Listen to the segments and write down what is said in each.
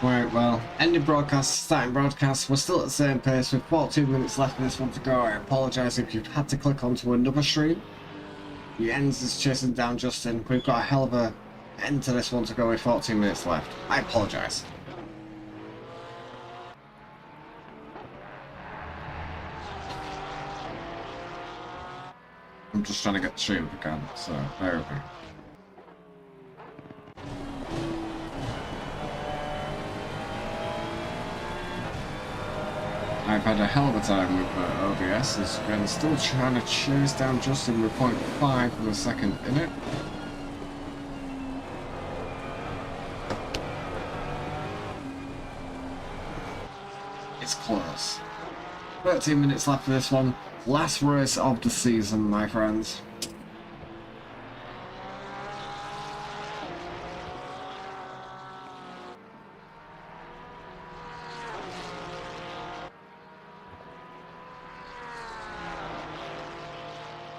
Right, well, ending broadcast, starting broadcast. We're still at the same pace with 42 minutes left of this one to go. I apologise if you've had to click onto another stream. The ends is chasing down Justin. We've got a hell of a end to this one to go with 14 minutes left. I apologise. I'm just trying to get the stream if I can, so bear with me. I've had a hell of a time with OBS. This again, still trying to chase down Justin with 0.5 of a second in it. It's close. 13 minutes left for this one. Last race of the season, my friends.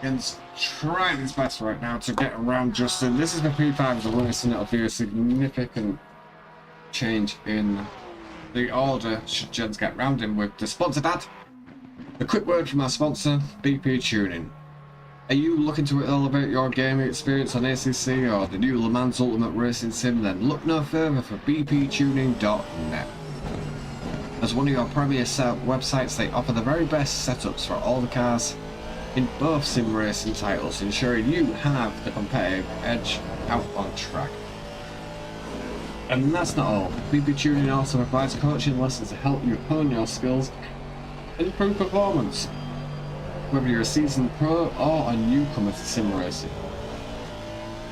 Ian's trying his best right now to get around Justin. This is the P5 of the race, and it'll be a significant change in the order should Jens get round him with the sponsored ad. A quick word from our sponsor, BP Tuning. Are you looking to elevate your gaming experience on ACC or the new Le Mans Ultimate Racing Sim? Then look no further for bptuning.net. As one of your premier setup websites, they offer the very best setups for all the cars in both sim racing titles, ensuring you have the competitive edge out on track. And that's not all. BP Tuning also provides coaching lessons to help you hone your skills and improve performance, whether you're a seasoned pro or a newcomer to sim racing.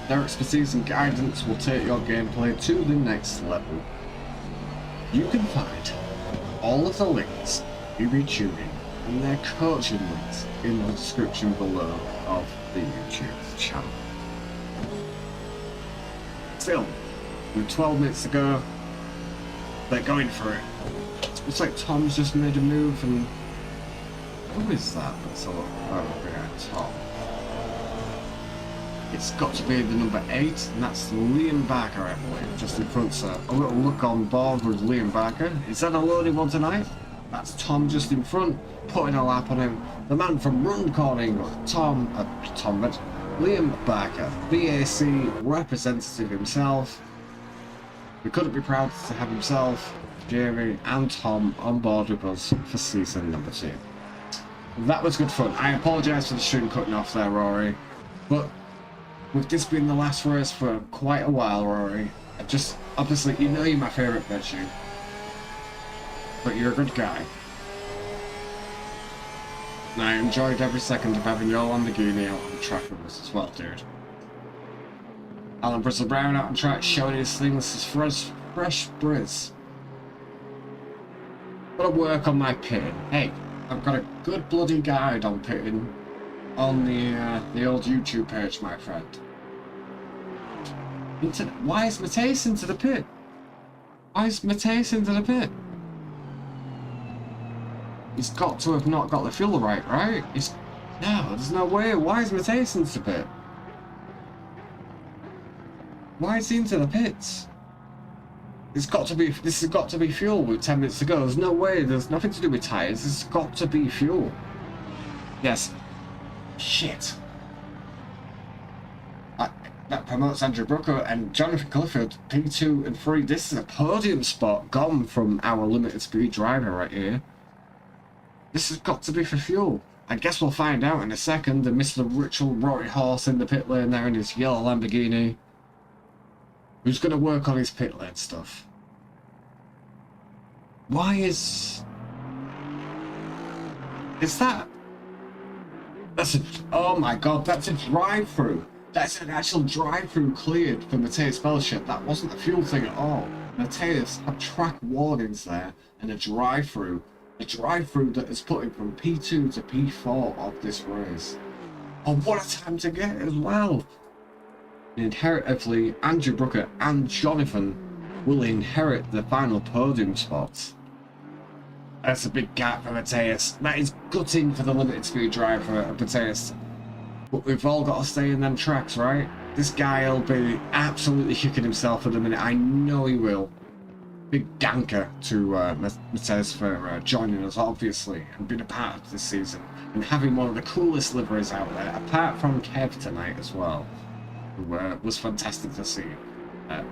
Their expertise and guidance will take your gameplay to the next level. You can find all of the links to BP Tuning and their coaching links in the description below of the YouTube channel. Still, with 12 minutes to go, they're going for it. Looks like Tom's just made a move, and who is that? Let's have a look at Tom. It's got to be the number 8, and that's Liam Barker, I believe, just in front. So a little look on board with Liam Barker. Is that a loaded one tonight? That's Tom just in front, putting a lap on him. The man from Runcorn, England, Liam Barker, BAC representative himself. We couldn't be prouder to have himself, Jamie and Tom on board with us for season number 2. That was good fun. I apologise for the stream cutting off there, Rory, but with this being the last race for quite a while, Rory, obviously, you know you're my favourite virtue, but you're a good guy. And I enjoyed every second of having your Lamborghini out on the track with us as well, dude. Alan Bristol Brown out on track showing his things as fresh Briz. Gotta work on my pitting. Hey, I've got a good bloody guide on pitting on the old YouTube page, my friend. Why is Mateus into the pit? Why is Mateus into the pit? He's got to have not got the fuel right? No, there's no way. Why is Mateus into the pit? Why is he into the pits? This has got to be fuel with 10 minutes to go. There's no way. There's nothing to do with tyres. This has got to be fuel. Yes. Shit. That promotes Andrew Brooker and Jonathan Clifford, P2 and 3. This is a podium spot gone from our limited speed driver right here. This has got to be for fuel. I guess we'll find out in a second. And Mr. Ritual Rory Horse in the pit lane there in his yellow Lamborghini. Who's going to work on his pit lane stuff? Why is that? Oh my god, that's a drive-through. That's an actual drive-through cleared for Mateus Fellowship. That wasn't a fuel thing at all. Mateus had track warnings there and a drive-through. A drive-through that is put him from P2 to P4 of this race. Oh, what a time to get as well. Inheritively, Andrew Brooker and Jonathan will inherit the final podium spots. That's a big gap for Mateus. That is gutting for the limited speed driver of Mateus. But we've all got to stay in them tracks, right? This guy will be absolutely kicking himself at the minute. I know he will. big danker to Matez for joining us, obviously, and being a part of this season, and having one of the coolest liveries out there, apart from Kev tonight as well, who was fantastic to see.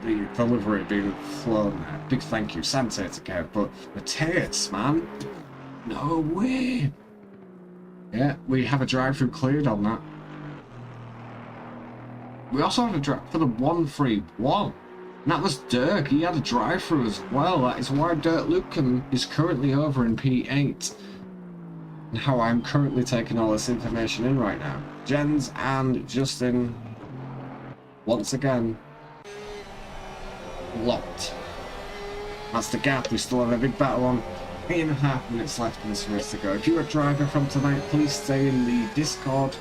The livery being flown. Big thank you, Santa, to Kev, but Matez, man, no way. Yeah, we have a drive-through cleared on that. We also had a drive for the 131. And that was Dirk. He had a drive-through as well. That is why Dirk Lucan is currently over in P8. And how I'm currently taking all this information in right now. Jens and Justin, once again, locked. That's the gap. We still have a big battle on. 8.5 minutes left in this race to go. If you're a driver from tonight, please stay in the Discord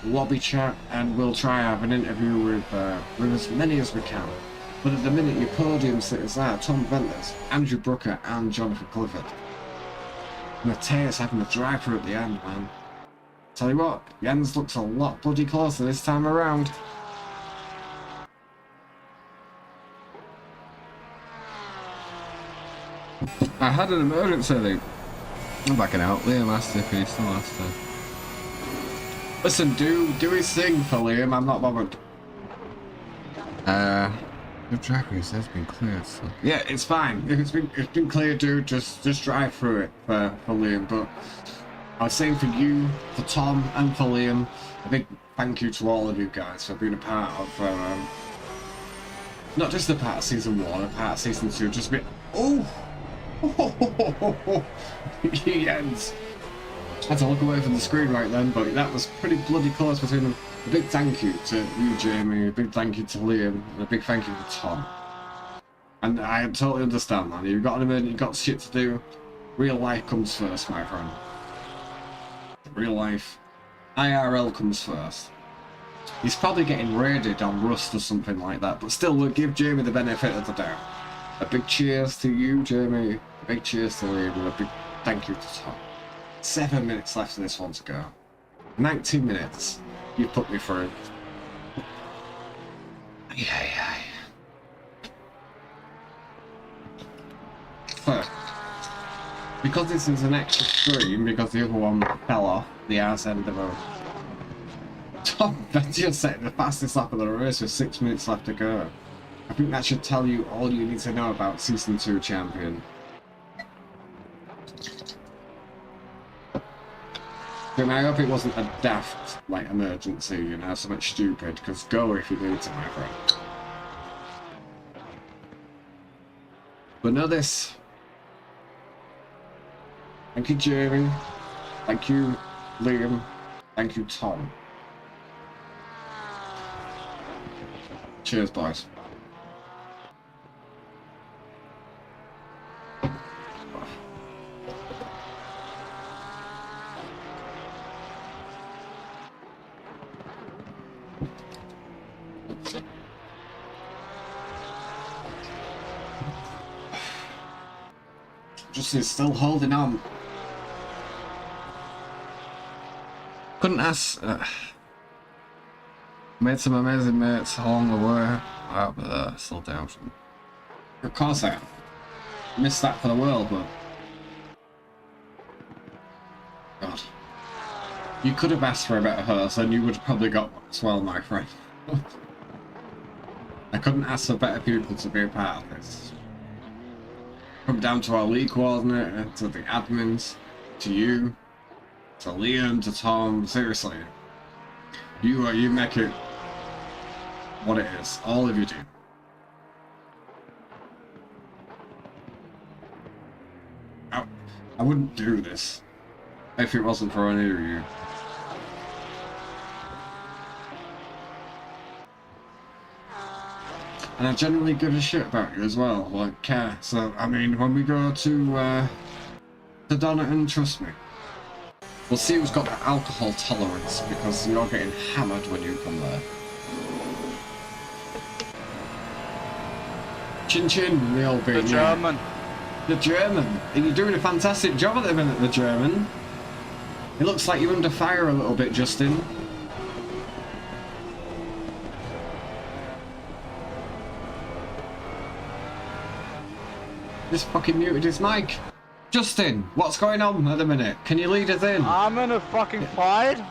lobby chat, and we'll try have an interview with as many as we can. But at the minute, your podium sitters are Tom Venters, Andrew Brooker, and Jonathan Clifford. Mateus having a drive-through at the end, man. Tell you what, Jens looks a lot bloody closer this time around. I had an emergency, Luke. I'm backing out. Liam asked if he still has to. Listen, do his thing for Liam, I'm not bothered. The track race has been cleared, so. Yeah, it's fine. If it's been cleared, dude, just drive through it for Liam. But I was saying for you, for Tom, and for Liam, a big thank you to all of you guys for being a part of not just a part of season 1, a part of season 2, just a bit. Oh! Yes. I had to look away from the screen right then, but that was pretty bloody close between them. A big thank you to you, Jamie, a big thank you to Liam, and a big thank you to Tom. And I totally understand, man. You've got an emergency, you've got shit to do. Real life comes first, my friend. Real life. IRL comes first. He's probably getting raided on Rust or something like that, but still, we'll give Jamie the benefit of the doubt. A big cheers to you, Jamie. A big cheers to Liam, and a big thank you to Tom. 7 minutes left of this one to go. 90 minutes. You put me through. Yeah. So, because this is an extra stream, because the other one fell off the arse end of a Tom Venture setting the fastest lap of the race with 6 minutes left to go. I think that should tell you all you need to know about Season 2 champion. I hope it wasn't a daft, like, emergency, you know, something stupid, because go if you need to, my friend. But know this. Thank you, Jamie. Thank you, Liam. Thank you, Tom. Cheers, boys. Justin's still holding on. Couldn't ask. Made some amazing mates along the way. But still down. Of course I have. Missed that for the world, but God, you could have asked for a better horse, and you would have probably got one as well, my friend. I couldn't ask for better people to be a part of this. Come down to our league coordinator, to the admins, to you, to Liam, to Tom. Seriously, you make it what it is. All of you do. I wouldn't do this if it wasn't for any of you. And I genuinely give a shit about you as well, like care. So I mean, when we go to Donington, trust me, we'll see who's got the alcohol tolerance, because you're getting hammered when you come there. Chin chin, the old bean. The German. The German. And you're doing a fantastic job at the minute, the German. It looks like you're under fire a little bit, Justin. This fucking muted his mic. Justin, what's going on at the minute? Can you lead us in? I'm in a fucking fight.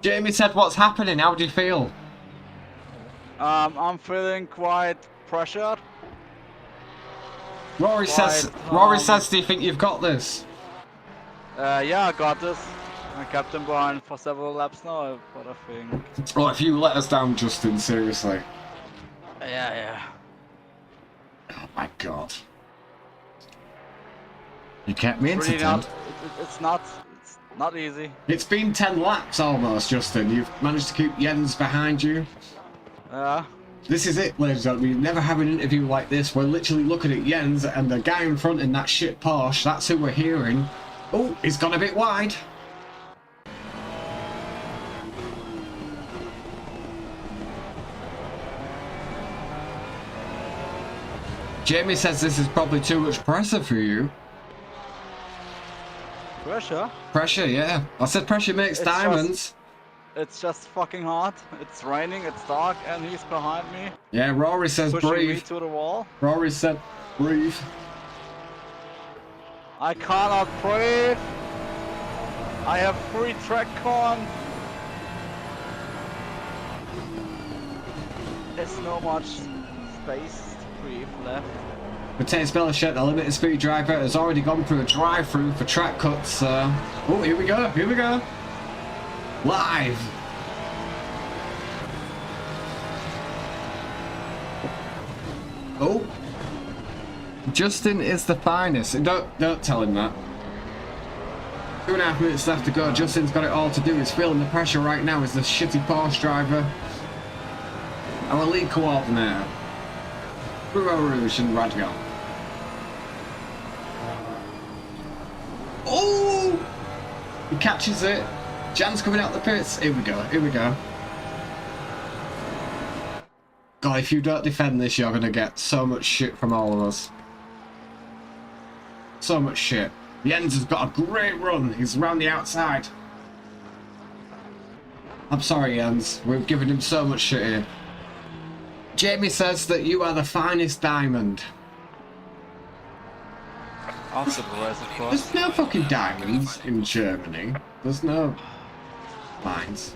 Jamie said, what's happening? How do you feel? I'm feeling quite pressured. Rory says, do you think you've got this? Yeah, I got this. I kept him behind for several laps now, but I think... Oh, if you let us down, Justin, seriously. Yeah. Oh my god. You kept me It's really entertained. it's not easy. It's been 10 laps almost, Justin. You've managed to keep Jens behind you. Yeah. This is it, ladies and gentlemen. You never have an interview like this. We're literally looking at Jens and the guy in front in that shit Porsche. That's who we're hearing. Oh, he's gone a bit wide. Jamie says this is probably too much pressure for you. Pressure? Pressure, yeah. I said pressure makes diamonds. It's just fucking hot. It's raining, it's dark, and he's behind me. Yeah, Rory says pushing breathe. me to the wall. Rory said breathe. I cannot breathe. I have free track con. There's no much space to breathe left. Matthias Belichet, the limited speed driver, has already gone through a drive-through for track cuts. Oh, here we go, here we go. Live. Oh. Justin is the finest. Don't tell him that. 2.5 minutes left to go. Justin's got it all to do. He's feeling the pressure right now as the shitty Porsche driver. Our lead coordinator. Rouge and Radgar. Oh! He catches it. Jan's coming out the pits. Here we go, here we go. God, if you don't defend this, you're going to get so much shit from all of us. So much shit. Jens has got a great run. He's around the outside. I'm sorry, Jens. We've given him so much shit here. Jamie says that you are the finest diamond. I'll surprise, of course. There's no fucking diamonds in Germany. There's no mines.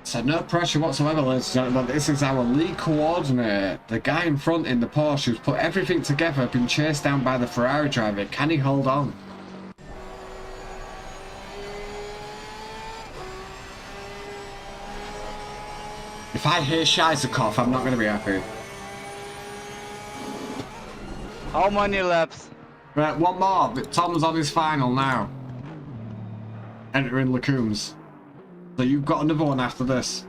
So no pressure whatsoever, ladies and gentlemen. This is our lead coordinator. The guy in front in the Porsche who's put everything together, been chased down by the Ferrari driver. Can he hold on? If I hear Shizakov, I'm not going to be happy. How many laps? Right, one more. Tom's on his final now. Entering Lacooms. So you've got another one after this.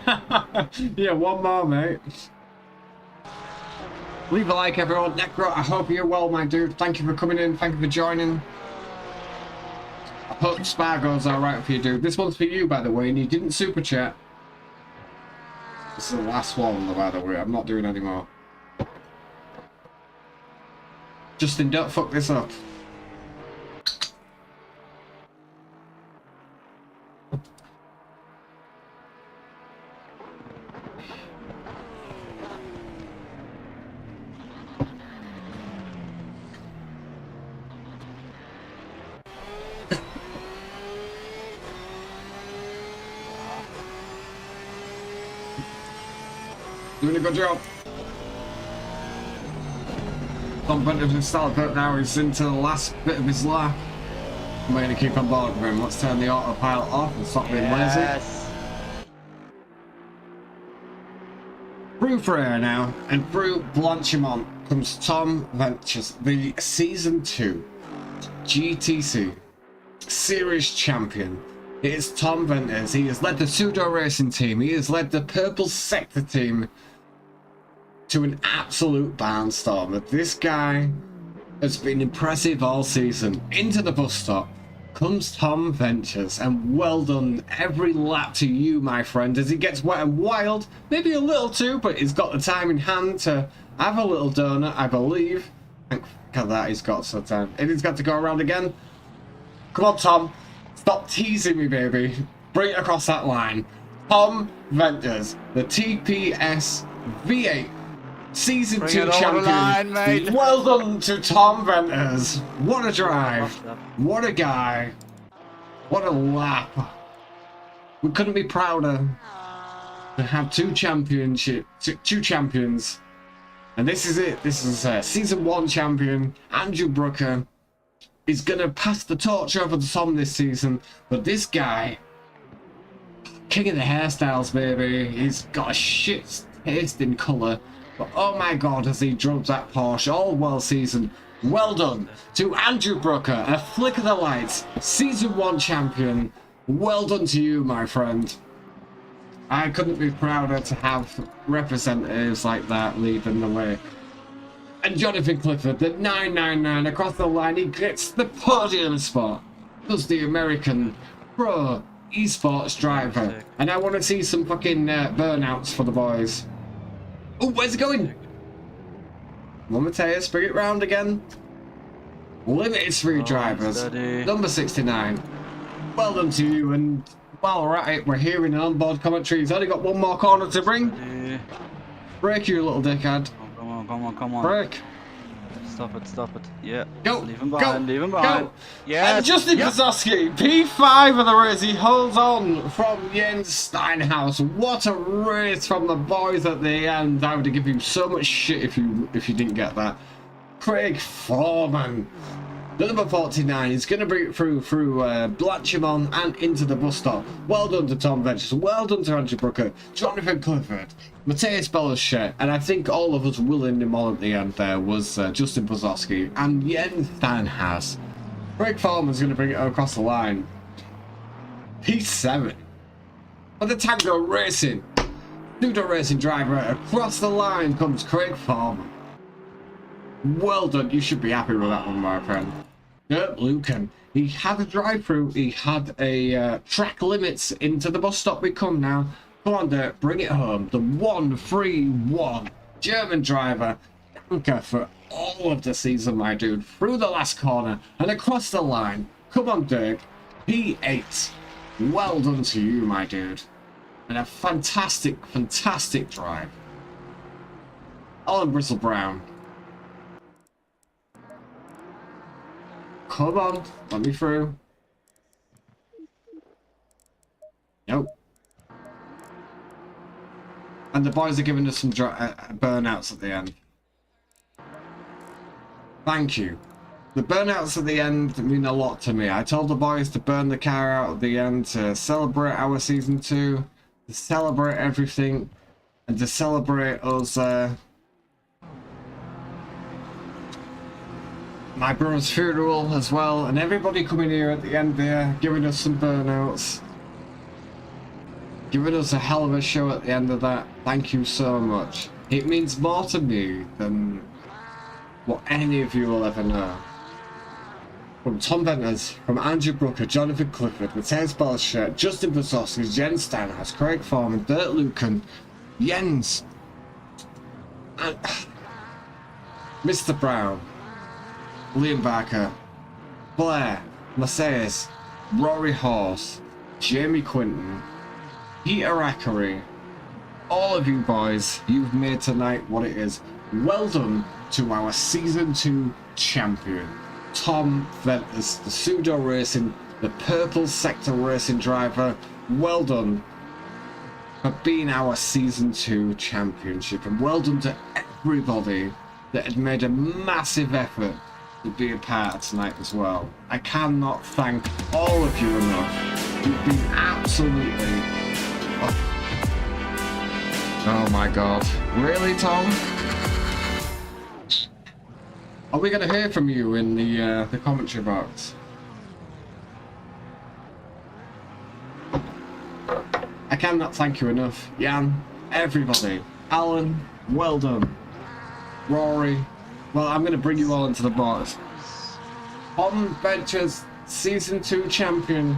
Good. Yeah, one more, mate. Leave a like, everyone. Necro, I hope you're well, my dude. Thank you for coming in. Thank you for joining. I hope Spa goes alright for you, dude. This one's for you, by the way, and you didn't super chat. This is the last one, by the way. I'm not doing any more. Justin, don't fuck this up. Doing a good job. Tom Bennett has started, but now he's into the last bit of his lap. We're going to keep on board with him. Let's turn the autopilot off and stop being lazy. Through Freya now, and through Blanchimont comes Tom Ventures, the Season 2 GTC Series Champion. It is Tom Ventures. He has led the Pseudo Racing team. He has led the Purple Sector team to an absolute barnstormer. This guy has been impressive all season. Into the bus stop, comes Tom Ventures, and well done every lap to you, my friend, as he gets wet and wild, maybe a little too, but he's got the time in hand to have a little donut, I believe. Thank God that he's got some time. And he's got to go around again. Come on, Tom. Stop teasing me, baby. Bring it across that line. Tom Ventures, the TPS V8 Season 2 champion. Line, mate. Well done to Tom Ventures. What a drive. What a guy. What a lap. We couldn't be prouder to have two champions. And this is it. This is Season 1 champion, Andrew Brooker. Is going to pass the torch over to Tom this season. But this guy, king of the hairstyles, baby. He's got a shit taste in colour. But oh my God, as he drove that Porsche all well season. Well done to Andrew Brooker, a flick of the lights, Season 1 champion. Well done to you, my friend. I couldn't be prouder to have representatives like that leading the way. And Jonathan Clifford, the 999 across the line, he gets the podium spot. Does the American pro esports driver. And I want to see some fucking burnouts for the boys. Oh, where's it going? Come on, Mateus, bring it round again. Limited three drivers. Steady. Number 69. Well done to you, and while we're at it, we're hearing an onboard commentary. He's only got one more corner to bring. Steady. Brake, you little dickhead. Oh, come on. Brake. Stop it. Yeah. Go. Leave him behind. Go. Yeah. And Justin Kozowski, P5 of the race. He holds on from Jens Steinhaus. What a race from the boys at the end. I would give you so much shit if you didn't get that. Craig Foreman, the number 49, is going to bring it through Blanchimon and into the bus stop. Well done to Tom Ventures. Well done to Andrew Brooker, Jonathan Clifford, Mateus Bellaschet, and I think all of us willing him on at the end there was Justin Kozowski and Jens Steinhaus. Craig Foreman's going to bring it across the line. P7. For the Tango Racing, Pseudo Racing driver, across the line comes Craig Foreman. Well done. You should be happy with that one, my friend. Dirk Lucan. He had a drive-through. He had a track limits into the bus stop we come now. Come on, Dirk. Bring it home. The 1-3-1 German driver. Anchor for all of the season, my dude. Through the last corner and across the line. Come on, Dirk. P8. Well done to you, my dude. And a fantastic drive. Alan Bristle Brown. Come on, let me through. Nope. And the boys are giving us some burnouts at the end. Thank you. The burnouts at the end mean a lot to me. I told the boys to burn the car out at the end to celebrate our Season 2, to celebrate everything, and to celebrate us my brother's funeral as well, and everybody coming here at the end there, giving us some burnouts, giving us a hell of a show at the end of that. Thank you so much. It means more to me than what any of you will ever know. From Tom Ventures, from Andrew Brooker, Jonathan Clifford, Mateus Bellaschet, Justin Kozowski, Jens Steinhaus, Craig Foreman, Dirk Lucan, Jens, and Mr. Brown, Liam Barker, Blair, Mercedes, Rory Horse, Jamie Quinton, Peter Ackery, all of you boys, you've made tonight what it is. Well done to our Season 2 champion, Tom Ventures, the Pseudo Racing, the Purple Sector Racing driver. Well done for being our Season 2 championship, and well done to everybody that had made a massive effort to be a part of tonight as well. I cannot thank all of you enough. You've been absolutely... Oh my God. Really, Tom? Are we going to hear from you in the commentary box? I cannot thank you enough. Jan, everybody. Alan, well done. Rory, well, I'm going to bring you all into the box. Tom Ventures, Season 2 champion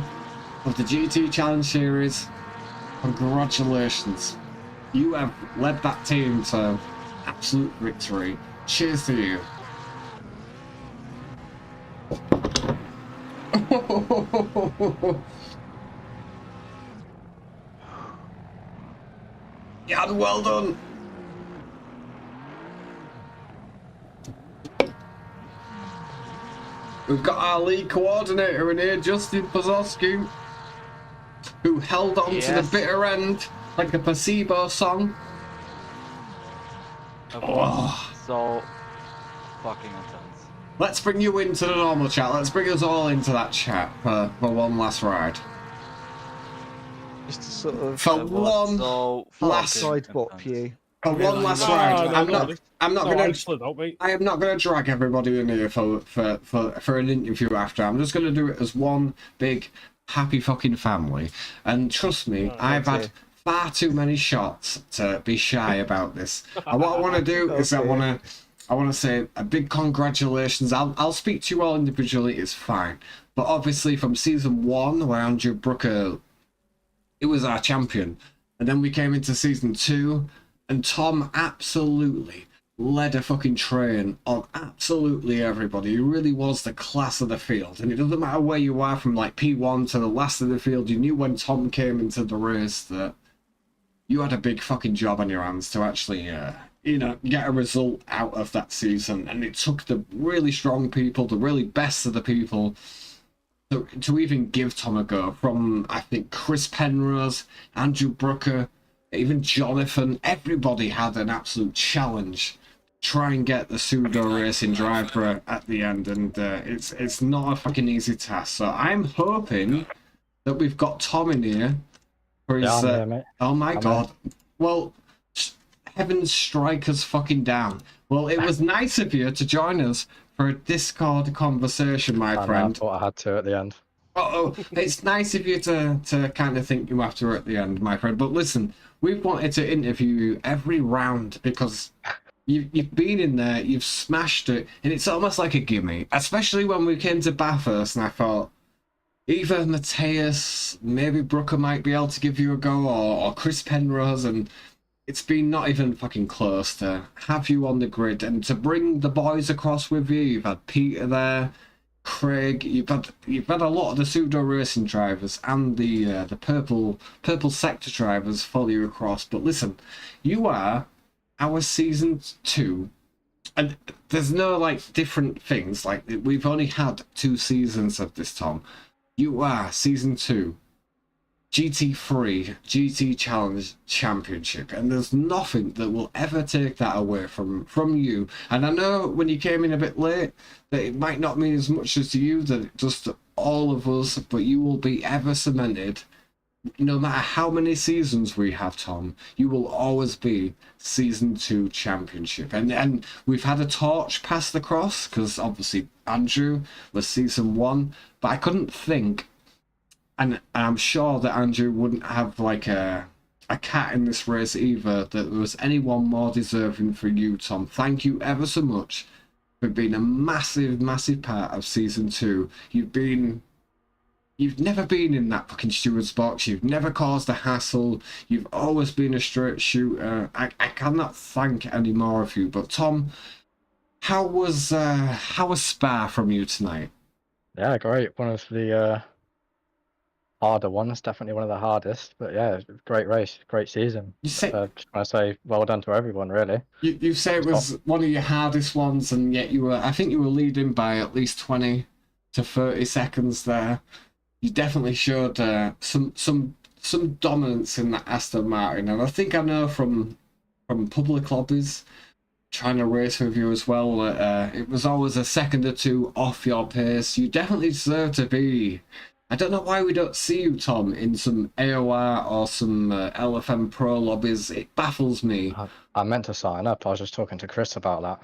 of the GT Challenge Series. Congratulations. You have led that team to absolute victory. Cheers to you. Yeah, well done. We've got our lead coordinator in here, Justin Pozowski, who held on to the bitter end like a placebo song. Oh. So fucking intense. Let's bring you into the normal chat. Let's bring us all into that chat for one last ride. Just to sort of For one last sidewalk you. For one last ride. I'm not gonna I am not gonna drag everybody in here for an interview after. I'm just gonna do it as one big happy fucking family. And trust me, I've had far too many shots to be shy about this. And what I want to do is I want to say a big congratulations. I'll speak to you all individually. It's fine. But obviously from season 1, where Andrew Brooker, it was our champion, and then we came into season 2, and Tom absolutely led a fucking train on absolutely everybody. He really was the class of the field, and it doesn't matter where you are from like P1 to the last of the field. You knew when Tom came into the race that you had a big fucking job on your hands to actually get a result out of that season. And it took the really strong people, the really best of the people, to even give Tom a go. From, I think, Chris Penrose, Andrew Brooker, even Jonathan, everybody had an absolute challenge to try and get the pseudo racing driver at the end, and it's not a fucking easy task. So I'm hoping that we've got Tom in here for his oh my god. Well, heavens strike us fucking down. Well, it was nice of you to join us for a Discord conversation, my friend. I thought I had to at the end. It's nice of you to kind of think you have to at the end, my friend. But listen, we've wanted to interview you every round because you've been in there, you've smashed it, and it's almost like a gimme. Especially when we came to Bathurst, and I thought either Mateus, maybe Brooker might be able to give you a go, or Chris Penrose, and it's been not even fucking close to have you on the grid and to bring the boys across with you. You've had Peter there, Craig, you've had a lot of the pseudo racing drivers and the purple sector drivers follow you across. But listen, you are our season 2, and there's no like different things. Like, we've only had 2 seasons of this, Tom. You are season 2 GT3 GT Challenge Championship, and there's nothing that will ever take that away from you. And I know when you came in a bit late that it might not mean as much as to you that it does to all of us, but you will be ever cemented. No matter how many seasons we have, Tom, you will always be season 2 championship. And we've had a torch passed across because obviously Andrew was season 1, but I couldn't think, and I'm sure that Andrew wouldn't have like a cat in this race either, that there was anyone more deserving for you, Tom. Thank you ever so much for being a massive part of season 2. You've never been in that fucking steward's box. You've never caused a hassle. You've always been a straight shooter. I cannot thank any more of you. But Tom, how was Spa from you tonight? Yeah, great. One of the harder ones, definitely one of the hardest. But yeah, great race, great season. Just want to say well done to everyone, really. You say it was one of your hardest ones, and yet I think you were leading by at least 20 to 30 seconds there. You definitely showed some dominance in that Aston Martin, and I think I know from public lobbies trying to race with you as well, it was always a second or 2 off your pace. You definitely deserve to be. I don't know why we don't see you, Tom, in some AOR or some LFM Pro lobbies. It baffles me. I meant to sign up. I was just talking to Chris about that.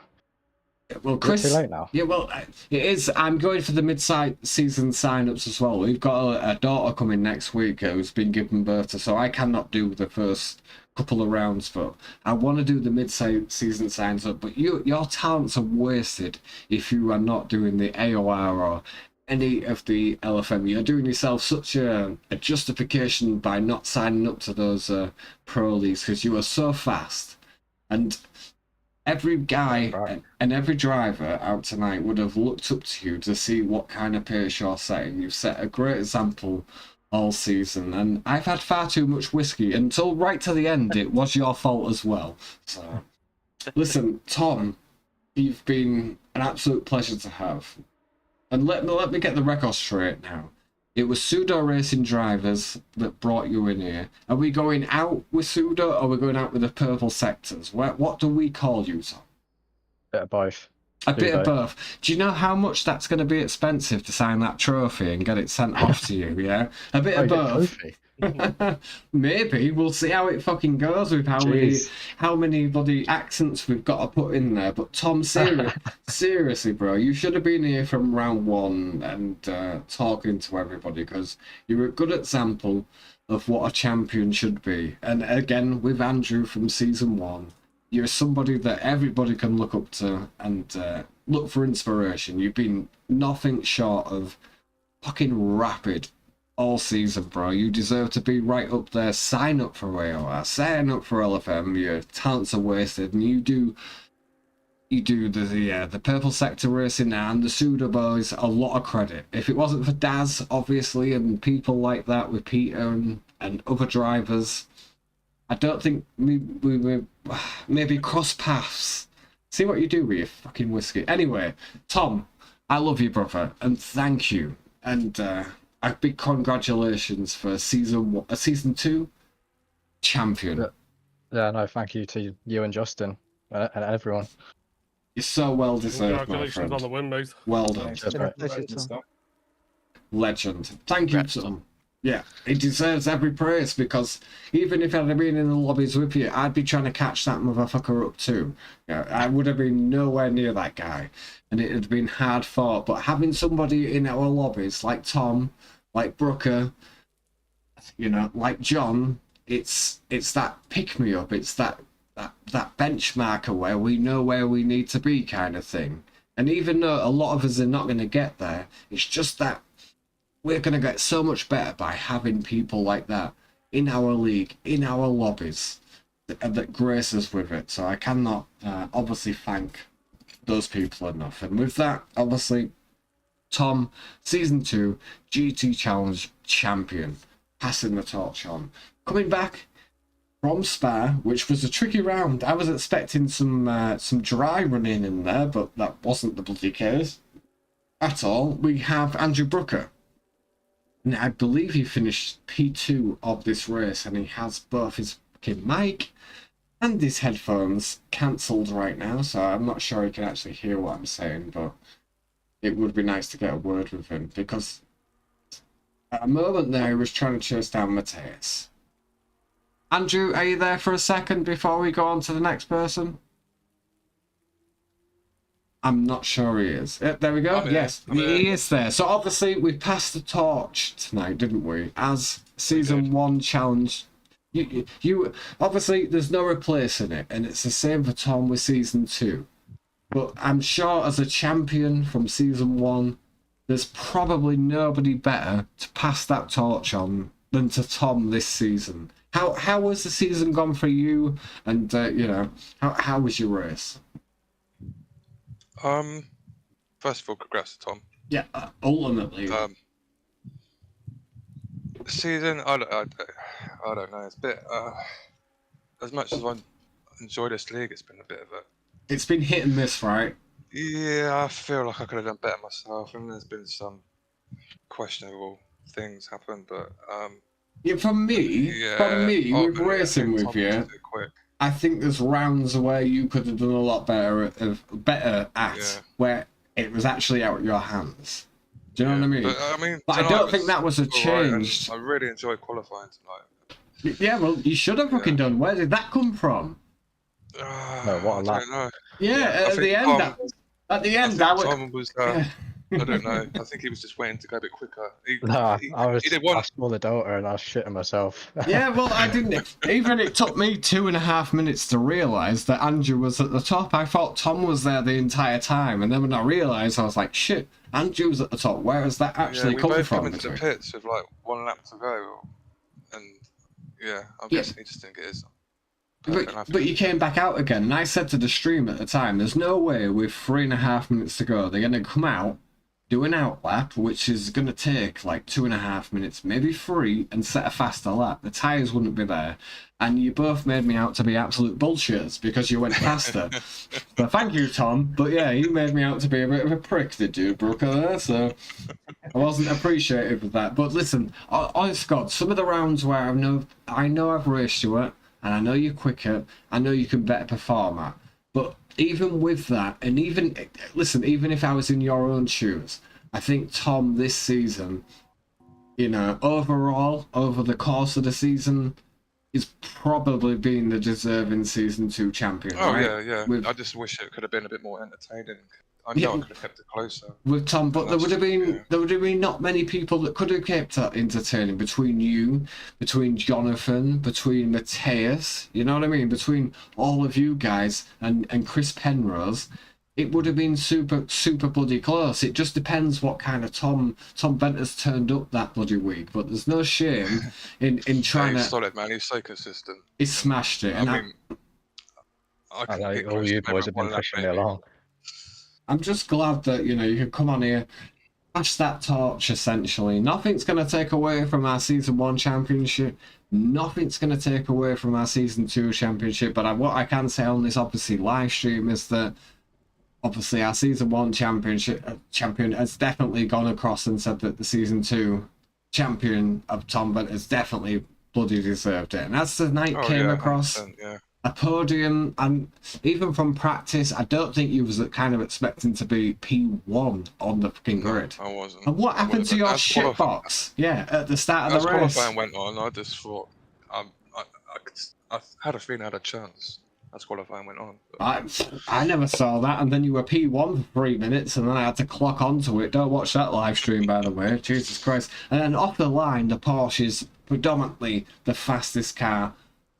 Well, Chris, too late now. Yeah, well, it is. I'm going for the mid-season sign-ups as well. We've got a daughter coming next week who's been given birth to, so I cannot do the first couple of rounds, but I want to do the mid-season signs up. But your talents are wasted if you are not doing the AOR or any of the LFM. You're doing yourself such a justification by not signing up to those pro leagues because you are so fast. And every guy and every driver out tonight would have looked up to you to see what kind of pace you're setting. You've set a great example all season, and I've had far too much whiskey until right to the end. It was your fault as well. So, listen, Tom, you've been an absolute pleasure to have. And let me get the record straight now. It was Pseudo Racing Drivers that brought you in here. Are we going out with Pseudo, or are we going out with the Purple Sectors? What do we call you, Tom? Bit of both. A bit of both. Do you know how much that's going to be expensive to sign that trophy and get it sent off to you, yeah? A bit of both. Maybe. We'll see how it fucking goes with how many bloody accents we've got to put in there. But Tom, seriously, bro, you should have been here from round one and talking to everybody, because you're a good example of what a champion should be. And again, with Andrew from season one, you're somebody that everybody can look up to and look for inspiration. You've been nothing short of fucking rapid all season, bro. You deserve to be right up there. Sign up for AOR, sign up for LFM. Your talents are wasted, and you do the Purple Sector racing and the Pseudo boys a lot of credit. If it wasn't for Daz, obviously, and people like that with Peter and other drivers, I don't think we maybe cross paths. See what you do with your fucking whiskey. Anyway, Tom, I love you, brother, and thank you. And a big congratulations for season 2 champion. Yeah, no, thank you to you and Justin and everyone. You're so well deserved, Congratulations on the win, mate. Well done. Legend. Thank you, Tom. Yeah, he deserves every praise, because even if I'd have been in the lobbies with you, I'd be trying to catch that motherfucker up too. Yeah, I would have been nowhere near that guy, and it had been hard fought. But having somebody in our lobbies like Tom, like Brooker, like John, it's that pick me up. It's that benchmarker where we know where we need to be, kind of thing. And even though a lot of us are not going to get there, it's just that we're going to get so much better by having people like that in our league, in our lobbies, that grace us with it. So I cannot obviously thank those people enough. And with that, obviously, Tom, Season 2 GT Challenge champion, passing the torch on. Coming back from Spa, which was a tricky round. I was expecting some dry running in there, but that wasn't the bloody case at all. We have Andrew Brooker. And I believe he finished P2 of this race, and he has both his fucking mic and his headphones cancelled right now, so I'm not sure he can actually hear what I'm saying, but it would be nice to get a word with him, because at a moment there he was trying to chase down Matthias. Andrew, are you there for a second before we go on to the next person? I'm not sure he is. There we go. Yes, he is there. So obviously we passed the torch tonight, didn't we? As season 1 challenge. You obviously there's no replacing it, and it's the same for Tom with season 2. But I'm sure as a champion from season 1, there's probably nobody better to pass that torch on than to Tom this season. How was the season gone for you? And how was your race? First of all, congrats to Tom. Yeah, ultimately. Season, I don't know. It's a bit. As much as I enjoy this league, it's been a bit of a. It's been hit and miss, right? Yeah, I feel like I could have done better myself, and there's been some questionable things happen, but yeah, from me, with racing with you, I think there's rounds where you could have done a lot better at where it was actually out of your hands. Do you know what I mean? But I don't think that was a change. I really enjoyed qualifying tonight. Yeah, well, you should have fucking done. Where did that come from? No, what a lap. Yeah, at the end, I was. Tom was I don't know. I think he was just waiting to go a bit quicker. Nah, He did one. I saw the Delta and I was shitting myself. Yeah, well, I didn't. Even it took me 2.5 minutes to realise that Andrew was at the top. I thought Tom was there the entire time, and then when I realised, I was like, shit, Andrew's at the top. Where is that actually We coming both from? come into the pits with like 1 lap to go, and yeah, I'm guessing he just didn't get his. But you came back out again, and I said to the stream at the time, there's no way with 3.5 minutes to go, they're going to come out, do an out lap, which is going to take like 2.5 minutes, maybe 3, and set a faster lap. The tyres wouldn't be there. And you both made me out to be absolute bullshitters because you went faster. So thank you, Tom. But yeah, you made me out to be a bit of a prick, did you, Brooker, there? So I wasn't appreciative of that. But listen, honest God, some of the rounds where I know I've raced you at, and I know you're quicker, I know you can better perform at. But even with that, and even if I was in your own shoes, I think Tom this season, overall, over the course of the season, is probably being the deserving season 2 champion. Oh, right? yeah. I just wish it could have been a bit more entertaining. I know I could have kept it closer. With Tom, but there would have been not many people that could have kept that entertaining between you, between Jonathan, between Matthias, you know what I mean? Between all of you guys and Chris Penrose, it would have been super bloody close. It just depends what kind of Tom Venter's turned up that bloody week. But there's no shame in trying He's to. solid, man. He's so consistent. He smashed it. I mean, I know all you boys have been pushing me along. I'm just glad that, you can come on here, pass that torch, essentially. Nothing's going to take away from our Season 1 championship. Nothing's going to take away from our Season 2 championship. But what I can say on this, obviously, live stream is that, obviously, our Season 1 champion has definitely gone across and said that the Season 2 champion of Tom Bent has definitely bloody deserved it. And as the night came across... Yeah. A podium, and even from practice, I don't think you was kind of expecting to be P1 on the fucking grid. I wasn't. And what happened to your shit box? Yeah, at the start of the race. As qualifying went on, I just thought I had a feeling I had a chance. As qualifying went on. I never saw that, and then you were P1 for 3 minutes, and then I had to clock onto it. Don't watch that live stream, by the way. Jesus Christ! And then off the line, the Porsche is predominantly the fastest car.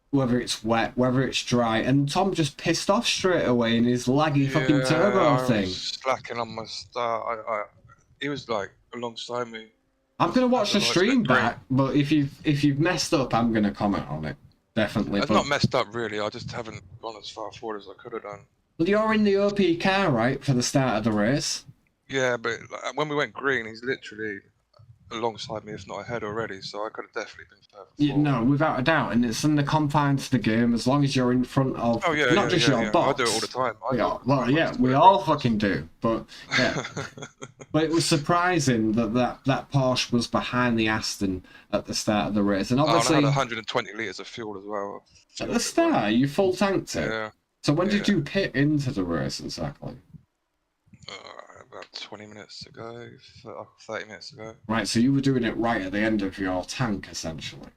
Whether it's wet, whether it's dry, and Tom just pissed off straight away in his laggy fucking turbo thing. Was slacking on my start. He was like alongside me. I'm gonna watch the stream back, but if you've messed up, I'm gonna comment on it. Definitely. It's not messed up really. I just haven't gone as far forward as I could have done. Well, you're in the OP car, right, for the start of the race? Yeah, but when we went green, he's literally alongside me, if not ahead already, so I could have definitely been further forward. No, without a doubt, and it's in the confines of the game. As long as you're in front of, not just your box. I do it all the time. We all fucking do. But yeah, but it was surprising that Porsche was behind the Aston at the start of the race, and obviously I had 120 litres of fuel as well. At the start, you full tanked it. Yeah. So when did you pit into the race exactly? About 20 minutes to go, 30 minutes to go. Right, so you were doing it right at the end of your tank, essentially.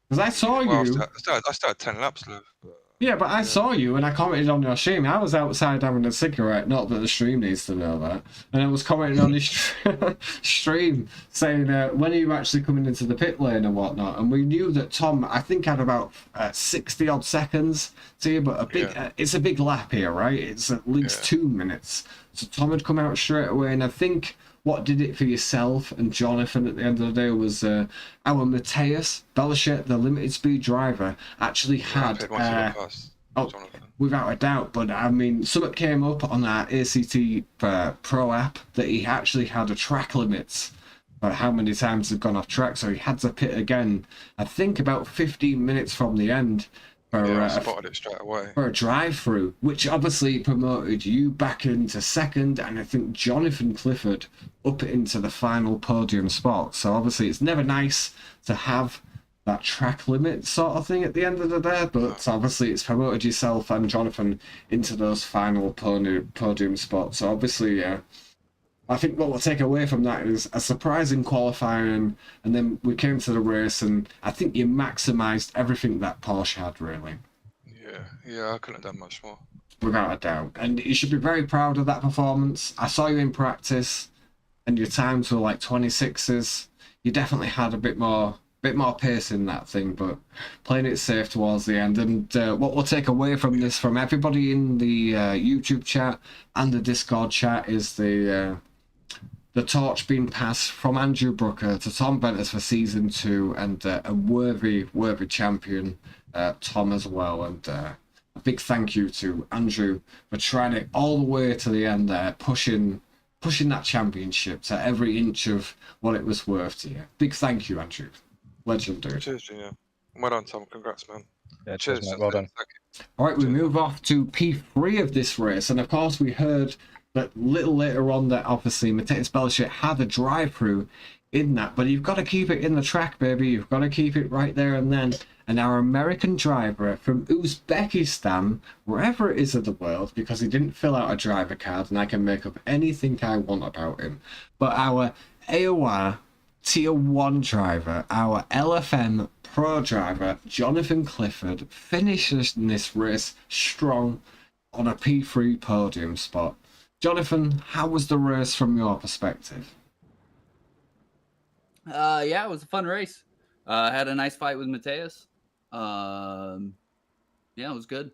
Because I saw you... I still had 10 laps left. Yeah, but I saw you and I commented on your stream. I was outside having a cigarette, not that the stream needs to know that. And I was commenting on this stream saying, when are you actually coming into the pit lane and whatnot? And we knew that Tom, I think, had about 60-odd seconds to you, but it's a big lap here, right? It's at least 2 minutes. So Tom had come out straight away, and I think what did it for yourself and Jonathan at the end of the day was our Matthias Belichet, the limited speed driver, actually had without a doubt. But I mean, something came up on our ACT Pro app that he actually had a track limits for how many times they've gone off track, so he had to pit again. I think about 15 minutes from the end. I spotted it straight away. For a drive-through, which obviously promoted you back into second, and I think Jonathan Clifford up into the final podium spot. So obviously it's never nice to have that track limit sort of thing at the end of the day, but obviously it's promoted yourself and Jonathan into those final podium spots. So obviously, I think what we'll take away from that is a surprising qualifying, and then we came to the race, and I think you maximised everything that Porsche had, really. Yeah, I couldn't have done much more. Without a doubt. And you should be very proud of that performance. I saw you in practice. and your times were like 26s, you definitely had a bit more pace in that thing, but playing it safe towards the end. And what we'll take away from this, from everybody in the YouTube chat and the Discord chat, is the torch being passed from Andrew Brooker to Tom Venters for season 2, and a worthy champion, Tom, as well. And a big thank you to Andrew for trying it all the way to the end there, pushing that championship to every inch of what it was worth to you. Big thank you, Andrew. Legendary. Cheers, Junior. Well done, Tom. Congrats, man. Yeah, Cheers. mate. Well done. All right, we move off to P3 of this race, and of course we heard that little later on that obviously Matthias Belcher had a drive-through in that, but you've got to keep it in the track, baby. You've got to keep it right there and then. And our American driver from Uzbekistan, wherever it is in the world, because he didn't fill out a driver card, and I can make up anything I want about him, but our AOR Tier 1 driver, our LFM Pro driver, Jonathan Clifford, finishes this race strong on a P3 podium spot. Jonathan, how was the race from your perspective? Yeah, it was a fun race. Had a nice fight with Mateus. Yeah, it was good.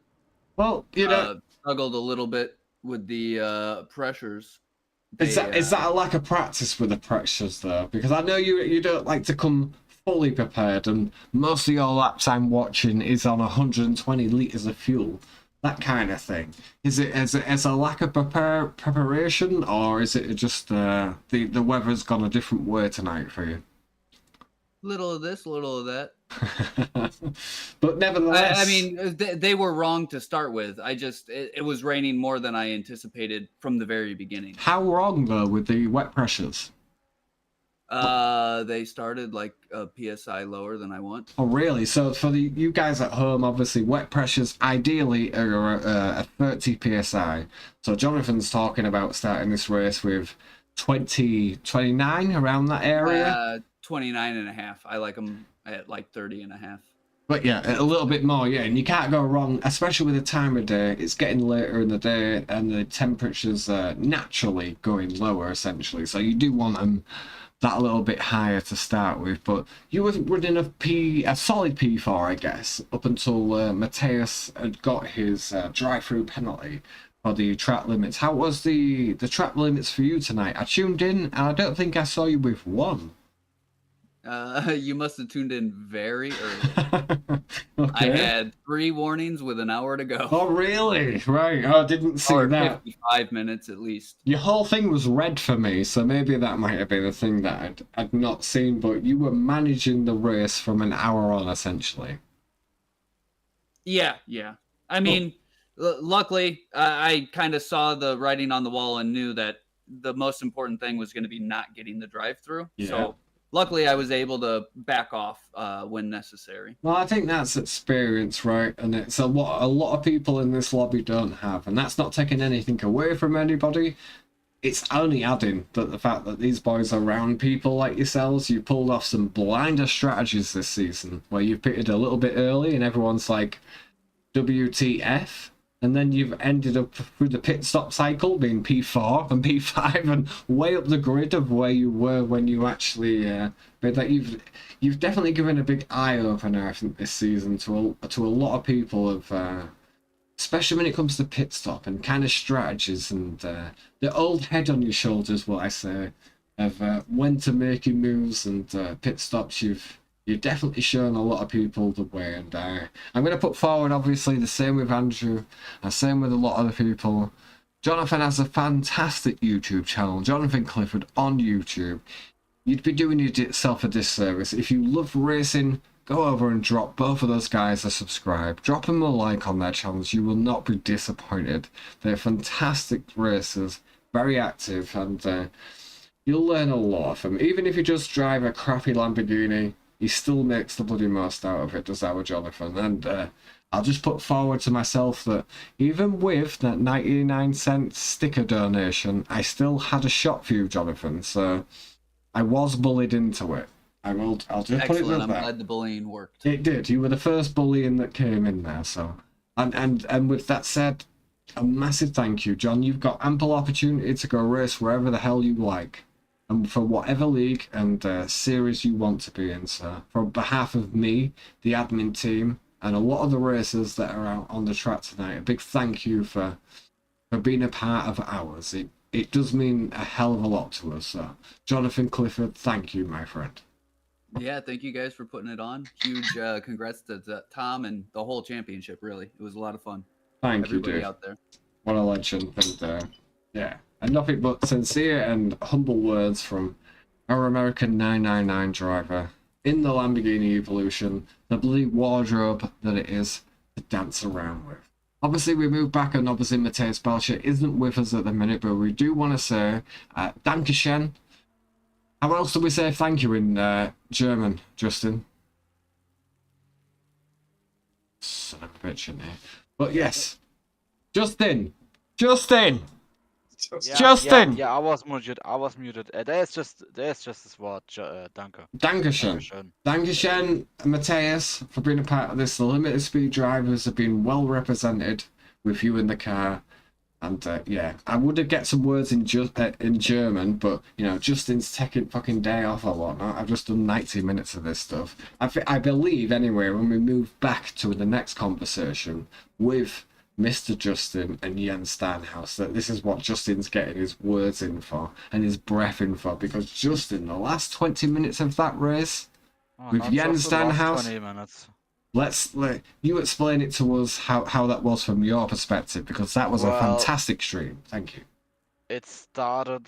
Well, you know, struggled a little bit with the pressures. Is that a lack of practice with the pressures though? Because I know you don't like to come fully prepared, and most of your laps I'm watching is on 120 litres of fuel, that kind of thing. Is it as a lack of preparation, or is it just the weather's gone a different way tonight for you? Little of this, little of that. But nevertheless, I mean, they were wrong to start with. It was raining more than I anticipated from the very beginning. How wrong though with the wet pressures? They started like a PSI lower than I want. Oh really? So for you guys at home, obviously wet pressures ideally are a 30 PSI. So Jonathan's talking about starting this race with 29 around that area. 29 and a half. I like them at like 30 and a half. But yeah, a little bit more, yeah, and you can't go wrong, especially with the time of day. It's getting later in the day, and the temperatures are naturally going lower, essentially. So you do want them that a little bit higher to start with. But you were running a solid P4, I guess, up until Mateus had got his drive-through penalty for the track limits. How was the track limits for you tonight? I tuned in, and I don't think I saw you with one. You must have tuned in very early. Okay. I had 3 warnings with an hour to go. Oh, really? Right. Oh, I didn't see or that. 55 minutes at least. Your whole thing was red for me, so maybe that might have been a thing that I'd not seen, but you were managing the race from an hour on, essentially. Yeah. I mean, luckily, I kind of saw the writing on the wall and knew that the most important thing was going to be not getting the drive-through. Yeah. So luckily, I was able to back off when necessary. Well, I think that's experience, right? And it's what a lot of people in this lobby don't have. And that's not taking anything away from anybody. It's only adding that the fact that these boys are around people like yourselves, you pulled off some blinder strategies this season where you pitted a little bit early and everyone's like, WTF? And then you've ended up through the pit stop cycle being P4 and P5 and way up the grid of where you were when you actually but that you've definitely given a big eye opener, I think, this season to a lot of people of especially when it comes to pit stop and kind of strategies and the old head on your shoulders, what I say, of when to make your moves and pit stops. You've definitely shown a lot of people the way, and I'm going to put forward, obviously, the same with Andrew, and same with a lot of the people. Jonathan has a fantastic YouTube channel, Jonathan Clifford on YouTube. You'd be doing yourself a disservice. If you love racing, go over and drop both of those guys a subscribe. Drop them a like on their channels. You will not be disappointed. They're fantastic racers, very active, and you'll learn a lot from them. Even if you just drive a crappy Lamborghini, he still makes the bloody most out of it, does our Jonathan. And I'll just put forward to myself that even with that 99-cent sticker donation, I still had a shot for you, Jonathan. So I was bullied into it. I'll just Excellent. put it with I'm that. glad the bullying worked. It did. You were the first bullying that came in there. So, and with that said, a massive thank you, John. You've got ample opportunity to go race wherever the hell you like. and for whatever league and series you want to be in, sir. On behalf of me, the admin team, and a lot of the racers that are out on the track tonight, a big thank you for being a part of ours. It does mean a hell of a lot to us, sir. Jonathan Clifford, thank you, my friend. Yeah, thank you guys for putting it on. Huge congrats to Tom and the whole championship, really. It was a lot of fun. Thank Everybody you, dude. out there. What a legend. And yeah, and nothing but sincere and humble words from our American 999 driver in the Lamborghini Evolution, the bloody wardrobe that it is to dance around with. Obviously, we move back, and obviously Matthias Belcher isn't with us at the minute, but we do want to say Dankeschön. How else do we say thank you in German, Justin? Son of a bitch in here. But yes, Justin! Yeah, Justin! Yeah, I was muted. There's just this word, danke. Dankeschön. Dankeschön, Matthias, for being a part of this. The limited speed drivers have been well represented with you in the car. And yeah, I would have get some words in German, but you know, Justin's taking fucking day off or whatnot. I've just done 90 minutes of this stuff. I believe anyway, when we move back to the next conversation with Mr. Justin and Jens Steinhaus, that this is what Justin's getting his words in for and his breath in for, because Justin, the last 20 minutes of that race with Jens Steinhaus, 20 minutes. let you explain it to us how that was from your perspective, because that was a fantastic stream. Thank you. It started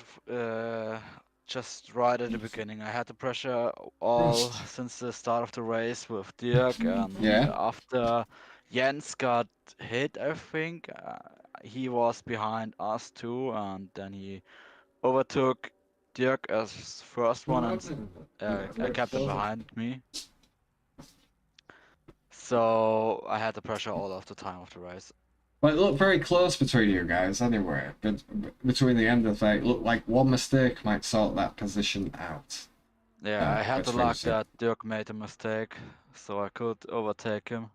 just right at the beginning. I had the pressure all since the start of the race with Dirk, and after Jens got hit, I think he was behind us too, and then he overtook Dirk as first one, and I kept him behind me. So I had the pressure all of the time of the race. Well, it looked very close between you guys anyway. But between the end of it looked like one mistake might sort that position out. Yeah, I had the luck that Dirk made a mistake, so I could overtake him.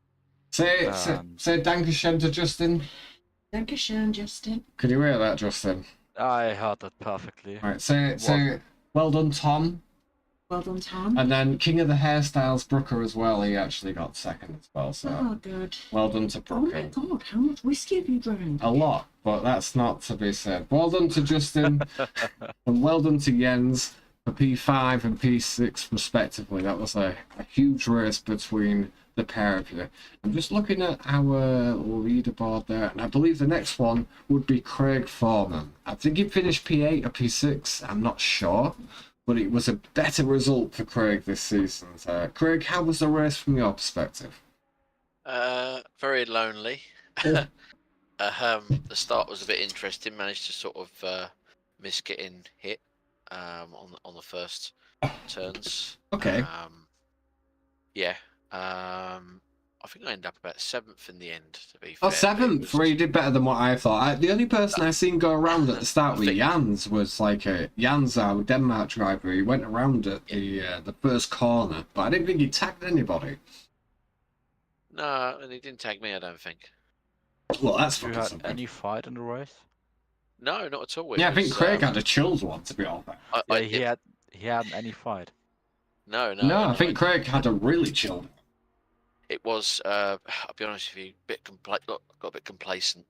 Say Dankeschön to Justin. Dankeschön, Justin. Could you hear that, Justin? I heard that perfectly. Right, say well done, Tom. Well done, Tom. And then King of the Hairstyles, Brooker as well. He actually got second as well. So oh, good. Well done to Brooker. Oh my God, how much whiskey have you drank? A lot, but that's not to be said. Well done to Justin, and well done to Jens for P5 and P6 respectively. That was a huge race between the pair of you. I'm just looking at our leaderboard there, and I believe the next one would be Craig Foreman. I think he finished P8 or P6. I'm not sure. But it was a better result for Craig this season. Craig, how was the race from your perspective? Very lonely. The start was a bit interesting. Managed to sort of miss getting hit on the first turns. Okay. Yeah. I think I ended up about 7th in the end, to be fair. Oh, 7th? Well, you did better than what I thought. The only person I seen go around at the start with Jans was like Jans, our Denmark driver. He went around at the first corner, but I didn't think he tagged anybody. No, and he didn't tag me, I don't think. Well, that's you had any fight in the race? No, not at all. Yeah, I think Craig had a chilled one, to be honest. He hadn't any fight. No, I think Craig had a really chilled one. It was, I'll be honest with you, got a bit complacent.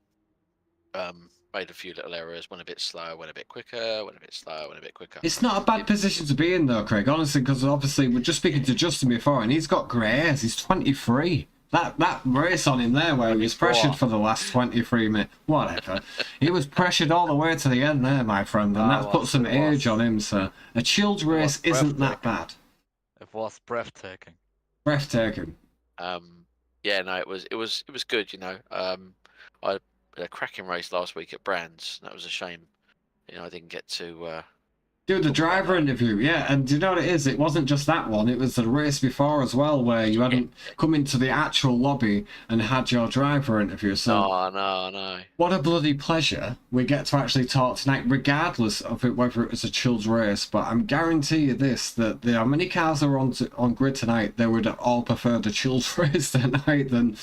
Made a few little errors, went a bit slow, went a bit quicker, went a bit slow, went a bit quicker. It's not a bad position to be in though, Craig, honestly, because obviously we're just speaking to Justin before, and he's got grey hairs, he's 23. That race on him there where he was pressured for the last 23 minutes, whatever. He was pressured all the way to the end there, my friend, and that put some age on him, so a chilled race isn't that bad. It was breathtaking. Breathtaking. Yeah, no, it was good, you know. I had a cracking race last week at Brands. That was a shame. You know, I didn't get to do the driver interview, yeah, and do you know what it is? It wasn't just that one, it was the race before as well, where you hadn't come into the actual lobby and had your driver interview. So no. What a bloody pleasure we get to actually talk tonight, regardless of it, whether it was a chilled race. But I'm guarantee you this, that how many cars are on grid tonight, they would all prefer the chilled race tonight than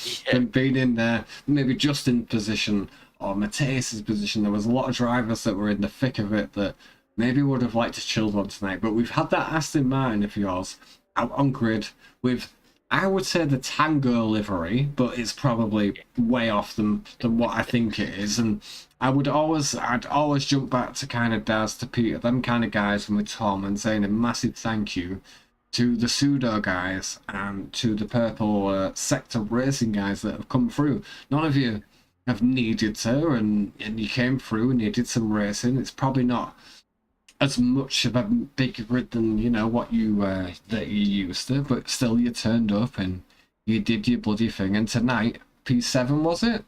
being in there, maybe Justin's position or Matthias's position. There was a lot of drivers that were in the thick of it that maybe would have liked a chilled one tonight, but we've had that Aston Martin of yours out on grid with, I would say, the Tango livery, but it's probably way off than what I think it is. And I'd always jump back to kind of Daz, to Peter, them kind of guys, and with Tom, and saying a massive thank you to the Pseudo guys and to the Purple Sector Racing guys that have come through. None of you have needed to, and you came through and you did some racing. It's probably not as much of a big grid than, you know, what you that you used to, but still you turned up and you did your bloody thing. And tonight, P7 was it?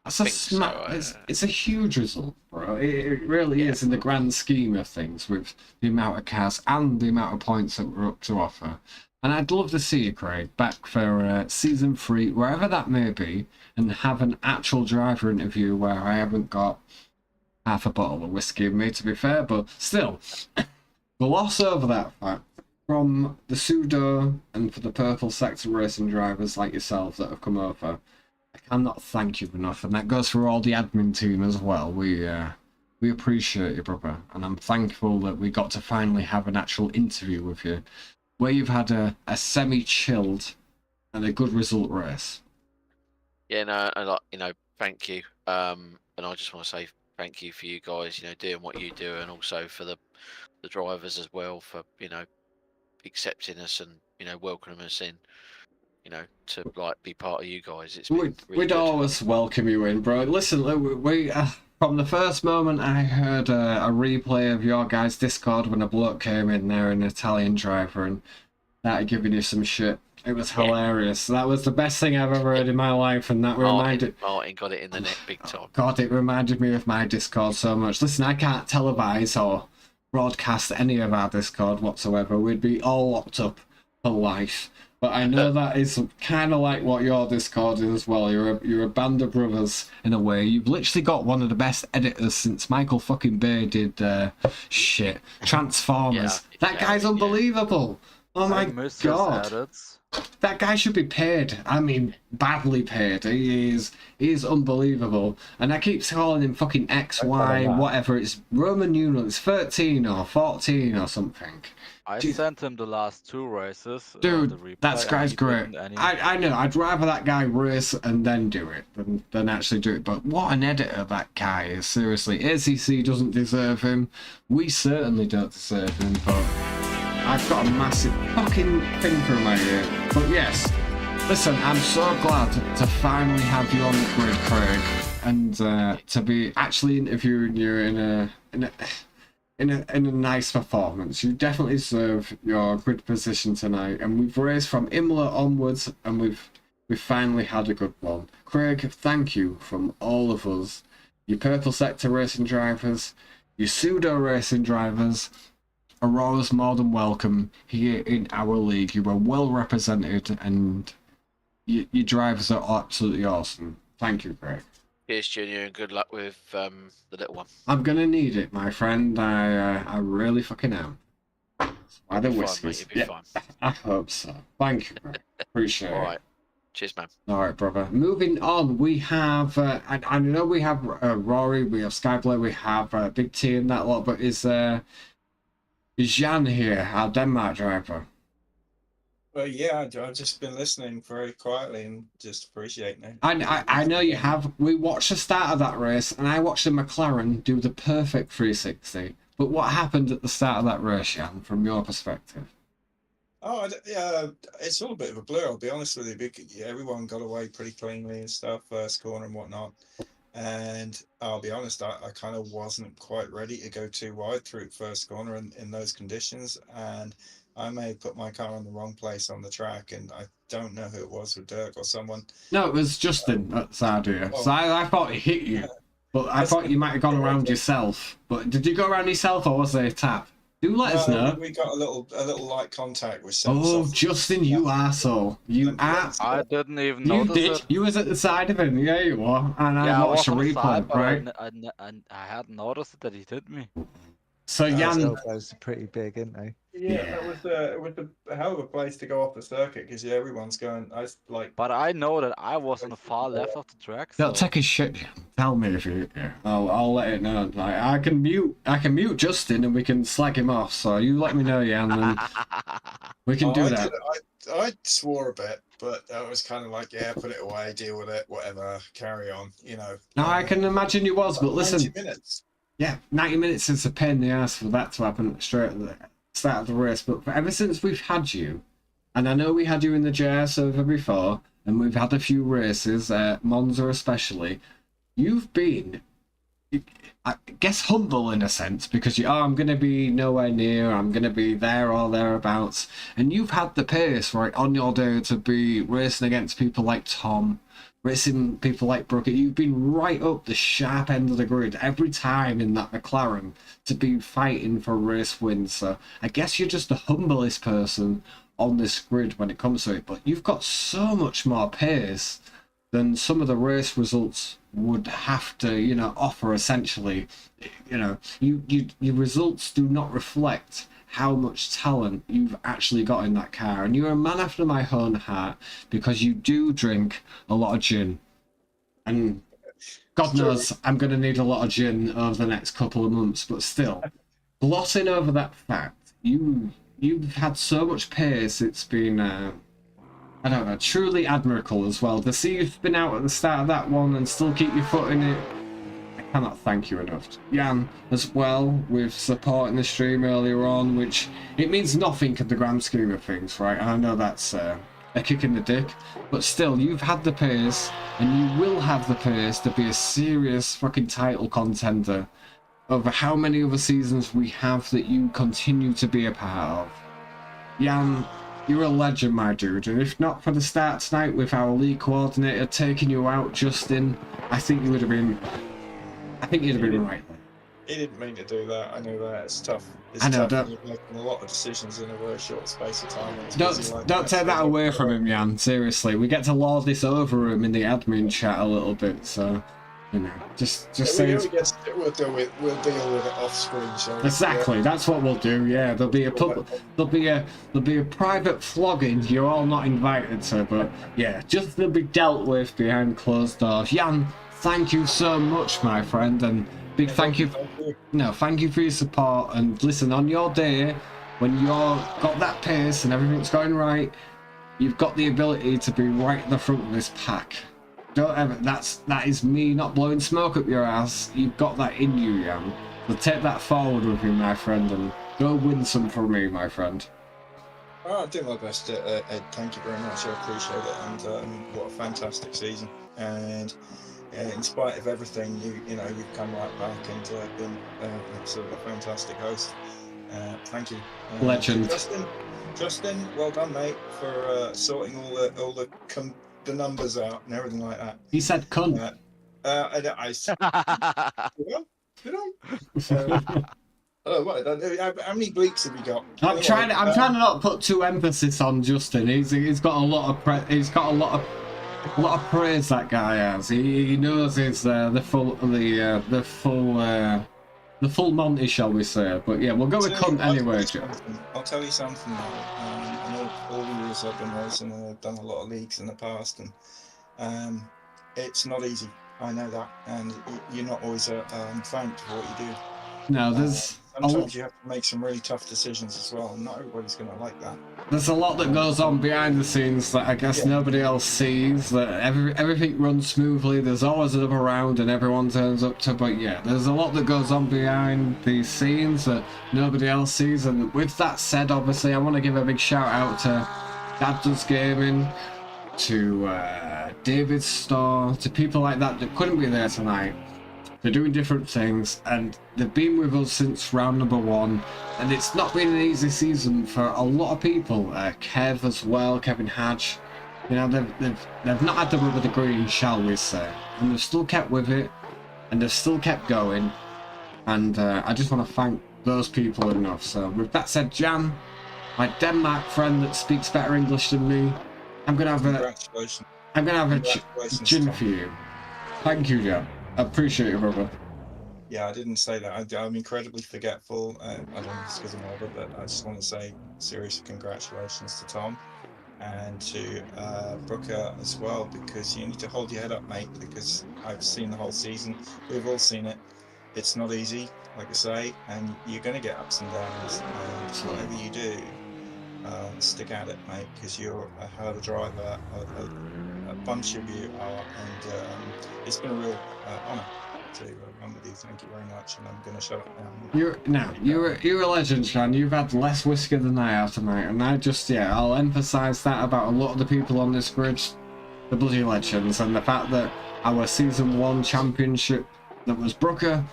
It's a huge result, bro. It really is in the grand scheme of things, with the amount of cars and the amount of points that we're up to offer. And I'd love to see you, Craig, back for season 3, wherever that may be, and have an actual driver interview where I haven't got half a bottle of whiskey in me, to be fair, but still, gloss over that fact. From the Pseudo and for the Purple Sector Racing drivers like yourself that have come over, I cannot thank you enough, and that goes for all the admin team as well. We appreciate you, brother, and I'm thankful that we got to finally have an actual interview with you, where you've had a semi-chilled and a good result race. Yeah, no, thank you. And I just want to say thank you for you guys, doing what you do, and also for the drivers as well for, accepting us and, welcoming us in, to be part of you guys. It's been really we'd good. always welcome you in, bro. Listen, we from the first moment I heard a replay of your guys' Discord when a bloke came in there, an Italian driver, and started giving you some shit. It was hilarious. That was the best thing I've ever heard in my life, and that reminded... Martin got it in the neck big time. God, it reminded me of my Discord so much. Listen, I can't televise or broadcast any of our Discord whatsoever. We'd be all locked up for life. But I know that is kind of like what your Discord is as well. You're a band of brothers in a way. You've literally got one of the best editors since Michael fucking Bay did Transformers. That guy's unbelievable. Oh my God. That guy should be paid. I mean, badly paid. He is unbelievable. And I keep calling him fucking XY, whatever. It's Roman numeral. It's 13 or 14 or something. I sent him the last 2 races. Dude, that guy's great. I know. I'd rather that guy race and then do it than actually do it. But what an editor that guy is. Seriously, ACC doesn't deserve him. We certainly don't deserve him. But I've got a massive fucking thing through my ear. But yes, listen, I'm so glad to finally have you on the grid, Craig, and to be actually interviewing you in a nice performance. You definitely deserve your grid position tonight, and we've raced from Imola onwards, and we've finally had a good one. Craig, thank you from all of us, your Purple Sector racing drivers, your Pseudo racing drivers. Aurora's more than welcome here in our league. You are well represented, and your drivers are absolutely awesome. Thank you, Craig. Cheers, Junior, and good luck with the little one. I'm gonna need it, my friend. I really fucking am. Why the whiskies? You'll be fine. I hope so. Thank you, bro. Appreciate it. All right. Cheers, man. All right, brother. Moving on, we have, I know we have Rory, we have Skyblade, we have Big T and that lot, but is Jan here, our Denmark driver? Well, yeah, I've just been listening very quietly and just appreciating it. I know you have. We watched the start of that race, and I watched the McLaren do the perfect 360. But what happened at the start of that race, Jan, from your perspective? Oh, yeah, it's all a bit of a blur, I'll be honest with you. Everyone got away pretty cleanly and stuff, first corner and whatnot. And I'll be honest, I kind of wasn't quite ready to go too wide through first corner in those conditions. And I may have put my car in the wrong place on the track, and I don't know who it was, with Dirk or someone. No, it was Justin at Sardia. So I thought it hit you, but I thought you might have gone around yourself. But did you go around yourself, or was there a tap? Do let us know. We got a little light contact with. Oh, Justin, you arsehole! You ass. I didn't even notice it. You was at the side of him. Yeah, you were. And I watched a replay, right? I hadn't noticed that he hit me. So Jan, those are pretty big, aren't they? Yeah, that was a hell of a place to go off the circuit because everyone's going. But I know that I was on the far left of the track. don't So take a shit. Tell me if you. Yeah, I'll let it know. Like, I can mute Justin and we can slag him off. So you let me know, Jan, and we can do that. I swore a bit, but I was kind of like, yeah, put it away, deal with it, whatever, carry on. No, I can imagine you was, but listen. 90 minutes. Yeah, 90 minutes is a pain in the ass for that to happen straight at the start of the race. But ever since we've had you, and I know we had you in the JR server before, and we've had a few races, Monza especially, you've been, I guess, humble in a sense, because I'm going to be nowhere near, I'm going to be there or thereabouts. And you've had the pace, right, on your day to be racing against people like Tom, racing people like Brookett. You've been right up the sharp end of the grid every time in that McLaren to be fighting for race wins. So I guess you're just the humblest person on this grid when it comes to it. But you've got so much more pace than some of the race results would have to, offer essentially. Your results do not reflect how much talent you've actually got in that car. And you're a man after my own heart because you do drink a lot of gin. And God knows I'm going to need a lot of gin over the next couple of months, but still, glossing over that fact, you've had so much pace, it's been, I don't know, truly admirable as well. To see you spin out at the start of that one and still keep your foot in it, I cannot thank you enough. Jan, as well, with supporting the stream earlier on, which it means nothing in the grand scheme of things, right? And I know that's a kick in the dick, but still, you've had the pace, and you will have the pace to be a serious fucking title contender over how many other seasons we have that you continue to be a part of. Jan, you're a legend, my dude, and if not for the start tonight with our league coordinator taking you out, Justin, I think you'd have been right. He didn't mean to do that. I know that. It's tough. I know, tough when you're making a lot of decisions in a very short space of time. Don't take that away from him, Jan. Seriously, we get to lord this over him in the admin chat a little bit, so just say we'll deal with it off screen. So exactly, that's what we'll do. Yeah, there'll be a private flogging you're all not invited to, but yeah, just they'll be dealt with behind closed doors. Jan, thank you so much, my friend, and big thank you for your support. And listen, on your day when you've got that pace and everything's going right, you've got the ability to be right at the front of this pack. Don't ever, that is me not blowing smoke up your ass. You've got that in you, Jan. So take that forward with you, my friend, and go win some for me, my friend. I'll do my best, Ed. Thank you very much. I appreciate it, and what a fantastic season. And in spite of everything, you've come right back and been absolutely a fantastic host. Thank you, legend. Justin, well done, mate, for sorting all the numbers out and everything like that. He said cunt. Did I? How many bleeps have you got? I'm trying to not put too emphasis on Justin. He's got a lot of praise, that guy has. He knows his the full Monty, shall we say? But yeah, we'll go with cunt anyway. I'll tell you something. I know all the years I've been racing, and I've done a lot of leagues in the past, and it's not easy. I know that, and you're not always thanked for what you do. No, there's sometimes you have to make some really tough decisions as well, and not everybody's going to like that. There's a lot that goes on behind the scenes that I guess nobody else sees. That everything runs smoothly. There's always another round, and everyone turns up to. But yeah, there's a lot that goes on behind the scenes that nobody else sees. And with that said, obviously, I want to give a big shout out to Dad Does Gaming, to David's Store, to people like that couldn't be there tonight. They're doing different things, and they've been with us since round number 1, and it's not been an easy season for a lot of people. Kev as well, Kevin Hatch. They've not had the rub of the green, shall we say, and they've still kept with it, and they've still kept going, and I just want to thank those people enough. So with that said, Jan, my Denmark friend that speaks better English than me, I'm gonna have a gin for you. Thank you, Jan. I appreciate it, brother. yeah, I didn't say that. I'm incredibly forgetful. I don't know if it's because I'm older, but I just want to say serious congratulations to Tom and to Brooker as well, because you need to hold your head up, mate, because I've seen the whole season. We've all seen it. It's not easy, like I say, and you're going to get ups and downs. And whatever you do, stick at it, mate, because you're a hell of a driver. A bunch of you are, and it's been a real honour to run with you. Thank you very much, and I'm going to shut up now. You're a legend, Sean. You've had less whiskey than I have tonight, and I'll emphasise that about a lot of the people on this grid, the bloody legends, and the fact that our season 1 championship that was Brooker,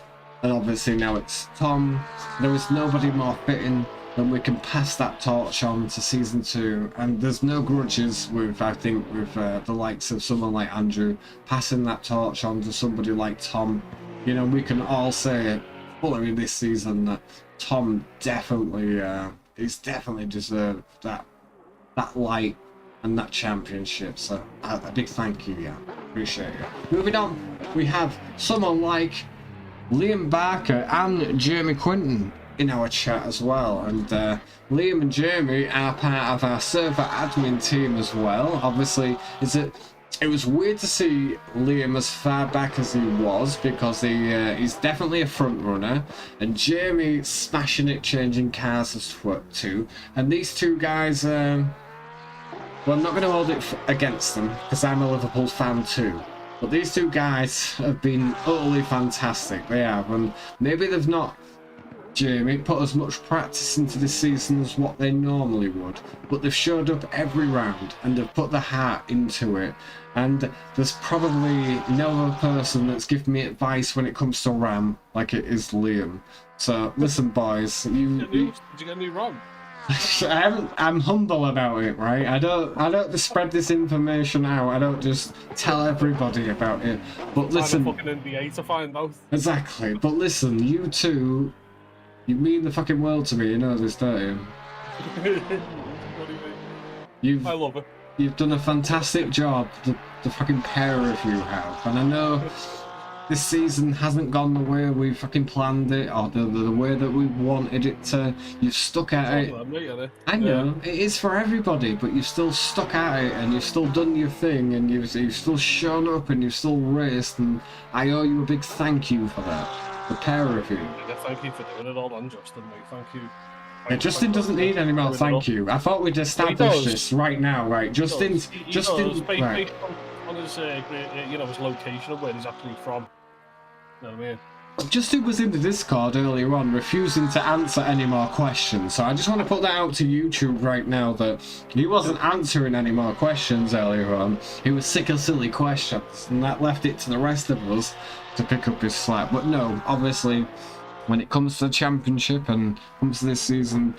and obviously now it's Tom. There is nobody more fitting than we can pass that torch on to season 2, and there's no grudges with, I think, with the likes of someone like Andrew passing that torch on to somebody like Tom. You know, we can all say fully this season that Tom definitely deserved that light and that championship. So a big thank you, yeah, appreciate it. Moving on, we have someone like Liam Barker and Jeremy Quinton in our chat as well, and Liam and Jeremy are part of our server admin team as well. Obviously, it was weird to see Liam as far back as he was, because he's definitely a front runner, and Jeremy smashing it, changing cars as too. And these two guys, well, I'm not going to hold it against them because I'm a Liverpool fan too. But these two guys have been utterly fantastic. They have, and maybe they've not, Jeremy, put as much practice into this season as what they normally would, but they've showed up every round and they've put the heart into it. And there's probably no other person that's given me advice when it comes to RAM like it is Liam. So listen, boys, Did you get me wrong? I'm humble about it, right? I don't just spread this information out. I don't just tell everybody about it. But listen, fucking NBA to find out. Exactly. But listen, you two, you mean the fucking world to me. You know this, don't you? What do you mean? I love it. You've done a fantastic job. The fucking pair of you have, and I know this season hasn't gone the way we fucking planned it, or the way that we wanted it to. You've stuck at it. I know, it is for everybody, but you've still stuck at it, and you've still done your thing, and you've still shown up, and you've still raced, and I owe you a big thank you for that. The pair of you. Yeah, thank you for doing it all, and Justin, mate. Thank you. Yeah, Justin doesn't need any more thank you. I thought we'd established this right now, right? Justin, right. On his, his location of where he's actually from. You know what I mean? Justin was in the Discord earlier on, refusing to answer any more questions. So I just want to put that out to YouTube right now that he wasn't answering any more questions earlier on. He was sick of silly questions, and that left it to the rest of us to pick up his slack. But no, obviously, when it comes to the championship and comes to this season,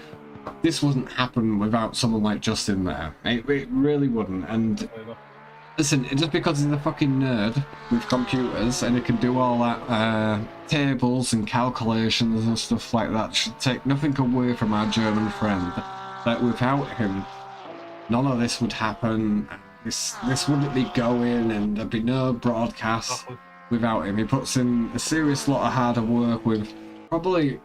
this wouldn't happen without someone like Justin there. It really wouldn't. And listen, just because he's a fucking nerd with computers and he can do all that tables and calculations and stuff like that should take nothing away from our German friend. That without him, none of this would happen. This wouldn't be going, and there'd be no broadcast without him. He puts in a serious lot of hard work with probably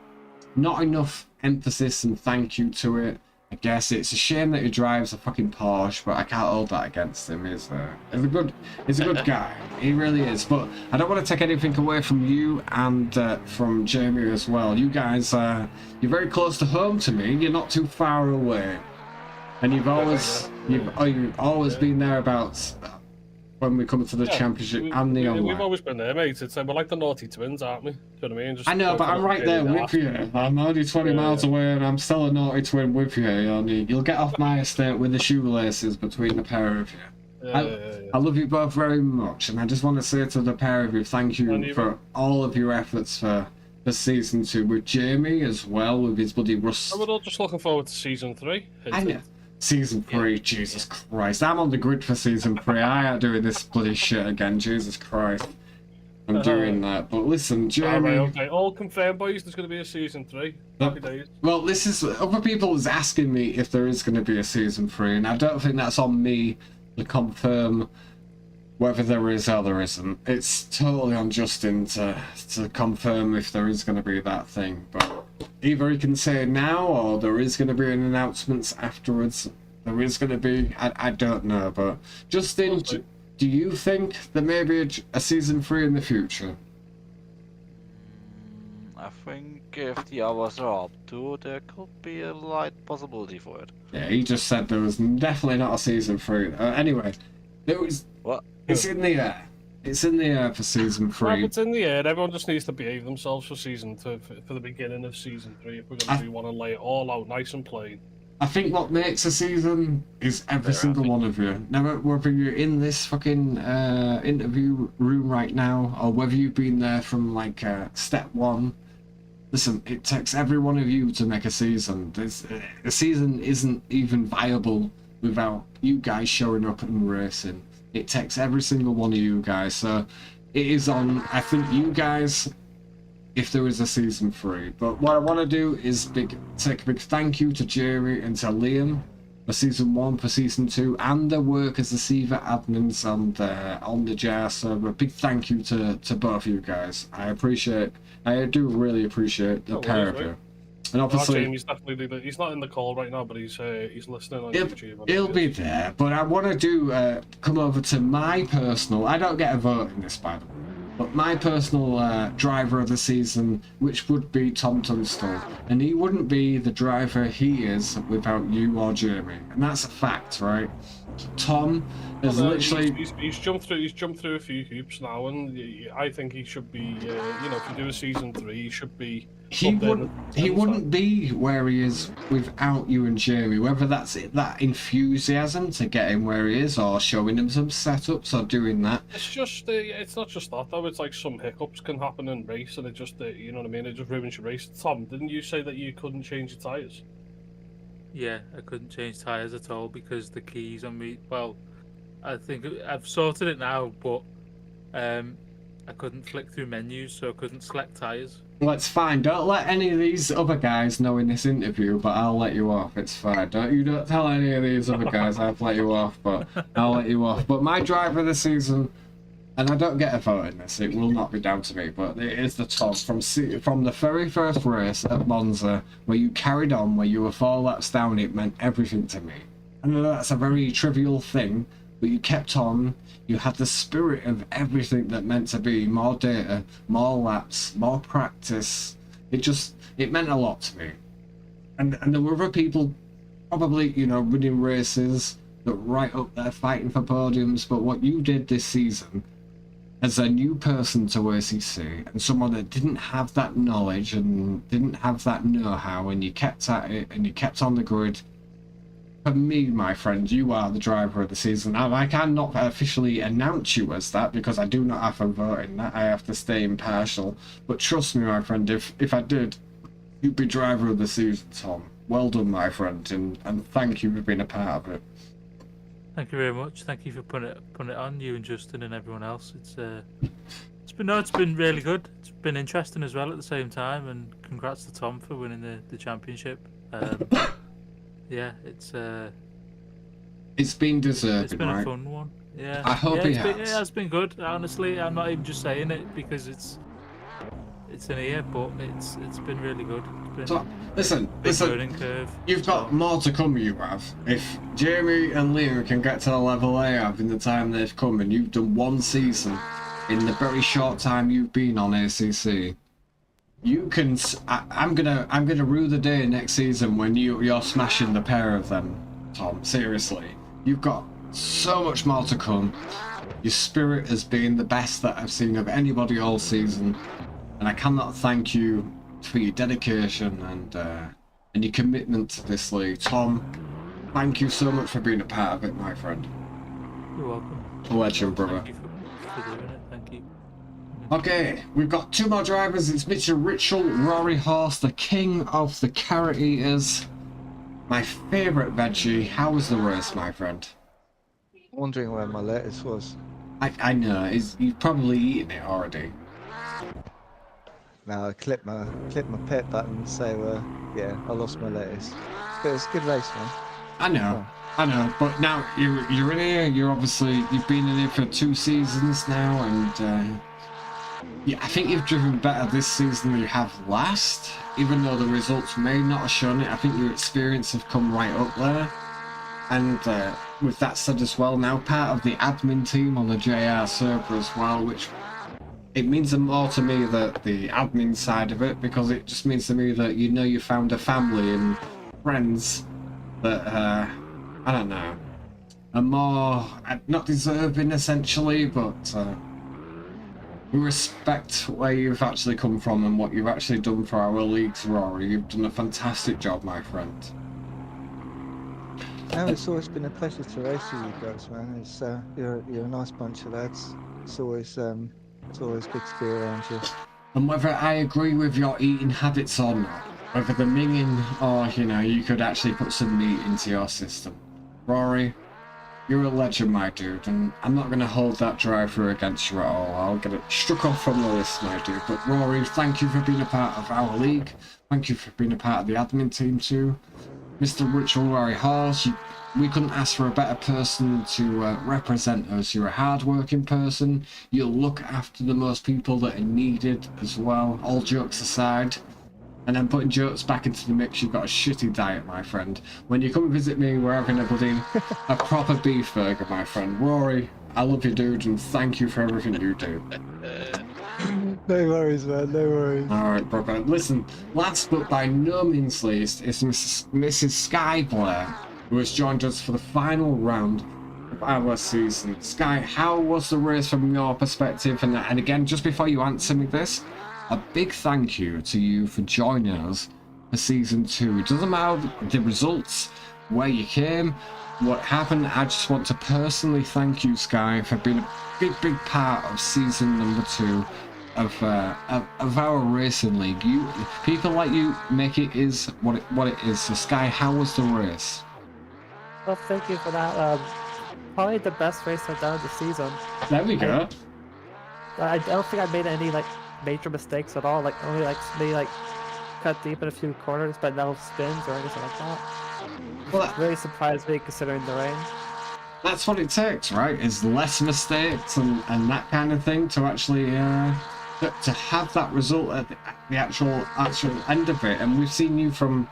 not enough emphasis and thank you to it. I guess it's a shame that he drives a fucking Porsche, but I can't hold that against him. He's a good guy. He really is. But I don't want to take anything away from you and from Jamie as well. You guys, you're very close to home to me. You're not too far away, and you've always been thereabouts when we come to the championship and the online. We've always been there, mate. We're like the naughty twins, aren't we? Do you know what I mean? I know, but I'm right there with you. I'm only 20 miles away, and I'm still a naughty twin with you. You'll get off my estate with the shoelaces between the pair of you. I love you both very much, and I just want to say to the pair of you, thank you for all of your efforts for season 2 with Jamie as well, with his bloody rust. And we're all just looking forward to season 3. I know. Season 3, Jesus Christ. I'm on the grid for season 3. I ain't doing this bloody shit again, Jesus Christ. I'm doing that. But listen, Jeremy... Okay. All confirmed, boys, there's going to be a season 3. Happy days. Well, this is... Other people is asking me if there is going to be a season 3, and I don't think that's on me to confirm whether there is or there isn't. It's totally on Justin to confirm if there is going to be that thing. But either he can say now, or there is going to be an announcement afterwards. There is going to be, I don't know. But Justin, do you think there may be a season 3 in the future? I think if the hours are up to, there could be a light possibility for it. Yeah, he just said there was definitely not a season 3. Anyway, there was. What? It's in the air. It's in the air for season 3. Well, it's in the air. Everyone just needs to behave themselves for season 2, for the beginning of season 3. If we're going to want to lay it all out nice and plain. I think what makes a season is every single one of you. Now, whether you're in this fucking interview room right now, or whether you've been there from like step 1, listen, it takes every one of you to make a season. A season isn't even viable without you guys showing up and racing. It takes every single one of you guys. So it is on, I think, you guys, if there is a season 3. But what I want to do is take a big thank you to Jerry and to Liam for season 1, for season 2, and their work as the Siva admins on the JAR server. A big thank you to both you guys. I do really appreciate the pair of you. And obviously, Jamie's definitely he's not in the call right now, but he's listening on YouTube. He'll be there. But I want to come over to my personal. I don't get a vote in this, by the way. But my personal driver of the season, which would be Tom Tunstall, and he wouldn't be the driver he is without you or Jamie, and that's a fact, right? Tom is literally he's jumped through a few hoops now, and I think he should be. If you do a season 3, he should be. He wouldn't be where he is without you and Jamie. Whether that's that enthusiasm to get him where he is, or showing him some setups, or doing that. It's just it's not just that though. It's like some hiccups can happen in race, and it just you know what I mean. It just ruins your race. Tom, didn't you say that you couldn't change your tires? Yeah, I couldn't change tyres at all because the keys on me. Well, I think I've sorted it now, but I couldn't flick through menus, so I couldn't select tyres. Well, it's fine. Don't let any of these other guys know in this interview, but I'll let you off. It's fine. Don't tell any of these other guys I've let you off, but I'll let you off. But my driver of the season, and I don't get a vote in this, it will not be down to me, but it is the Tom from the very first race at Monza, where you carried on, where you were 4 laps down. It meant everything to me. I know that's a very trivial thing, but you kept on. You had the spirit of everything that meant to be more data, more laps, more practice. It meant a lot to me. And there were other people probably, winning races that were right up there fighting for podiums, but what you did this season as a new person to ACC and someone that didn't have that knowledge and didn't have that know-how, and you kept at it and you kept on the grid. For me, my friend, you are the driver of the season. Now, I cannot officially announce you as that because I do not have a vote in that. I have to stay impartial. But trust me, my friend, if I did, you'd be driver of the season, Tom. Well done, my friend, and thank you for being a part of it. Thank you very much. Thank you for putting it on, you and Justin and everyone else. It's been really good. It's been interesting as well at the same time, and congrats to Tom for winning the championship. Yeah, it's been deserving. It's been right? a fun one. Yeah, I hope it has. It has been good. Honestly, I'm not even just saying it because it's in here, but it's been really good. It's been listen. learning curve. You've got more to come. You have. If Jamie and Liam can get to the level they have in the time they've come, and you've done 1 season in the very short time you've been on ACC. You can. I'm gonna rue the day next season when you're smashing the pair of them, Tom. Seriously, you've got so much more to come. Your spirit has been the best that I've seen of anybody all season, and I cannot thank you for your dedication and your commitment to this league, Tom. Thank you so much for being a part of it, my friend. You're welcome. A legend, brother. Thank you for doing it. Thank you. Okay, we've got 2 more drivers. It's Mr. Richard Rory Horse, the king of the carrot eaters. My favourite veggie. How was the race, my friend? Wondering where my lettuce was. I know. You've probably eaten it already. Now I clipped my pit button, so yeah, I lost my lettuce. But it was a good race, man. I know, but now you're in here. You've been in here for 2 seasons now, and yeah, I think you've driven better this season than you have last. Even though the results may not have shown it, I think your experience have come right up there. And with that said as well, now part of the admin team on the JR server as well, which it means more to me that the admin side of it, because it just means to me that you found a family and friends that I don't know, are more not deserving essentially, but we respect where you've actually come from and what you've actually done for our leagues, Rory. You've done a fantastic job, my friend. No, it's always been a pleasure to race with you guys, man. It's you're a nice bunch of lads. It's always good to be around you. And whether I agree with your eating habits or not, whether the minging or you could actually put some meat into your system, Rory, you're a legend, my dude, and I'm not going to hold that driver against you at all. I'll get it struck off from the list, my dude. But Rory, thank you for being a part of our league. Thank you for being a part of the admin team too. Mr. Ritual Rory Horse, we couldn't ask for a better person to represent us. You're a hard-working person. You'll look after the most people that are needed as well, all jokes aside. And then putting jokes back into the mix, you've got a shitty diet, my friend. When you come visit me, we're having a proper beef burger, my friend. Rory, I love you, dude, and thank you for everything you do. No worries, man, no worries. Alright, brother. Listen, last but by no means least is Mrs. Sky Blair, who has joined us for the final round of our season. Sky, how was the race from your perspective? And again, just before you answer me this, a big thank you to you for joining us for season 2. It doesn't matter the results, where you came, what happened. I just want to personally thank you, Sky, for being a big part of season number 2 of our racing league. People like you make it is what it is. So Sky, how was the race? Well, thank you for that. Probably the best race I've done this season. There we go. I don't think I made any major mistakes at all. Only maybe cut deep in a few corners, but no spins or anything like that. Well, that really surprised me considering the rain. That's what it takes, right? Is less mistakes and that kind of thing to actually to have that result at the actual end of it. And we've seen you from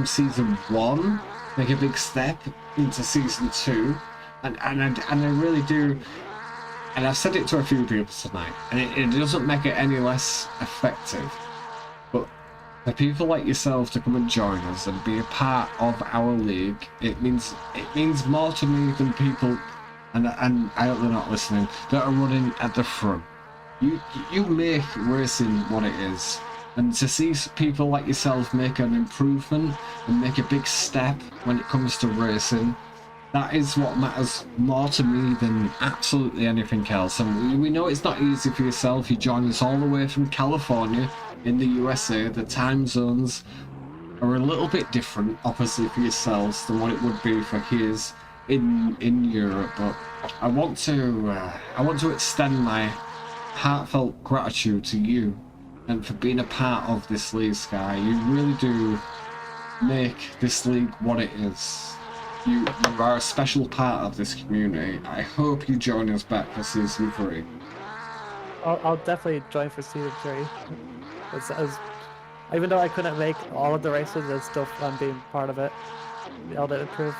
season 1 make a big step into season 2, and I really do. And I've said it to a few people tonight, and it doesn't make it any less effective. But for people like yourself to come and join us and be a part of our league, it means more to me than people, and I hope they're not listening, that are running at the front. You make racing what it is. And to see people like yourself make an improvement and make a big step when it comes to racing, that is what matters more to me than absolutely anything else. And we know it's not easy for yourself. You join us all the way from California in the USA. The time zones are a little bit different, obviously, for yourselves than what it would be for his in Europe. But I want to extend my heartfelt gratitude to you and for being a part of this league, Sky. You really do make this league what it is. You are a special part of this community. I hope you join us back for season 3. I'll definitely join for season 3. Even though I couldn't make all of the races, it's still fun being part of it. Be able to improve.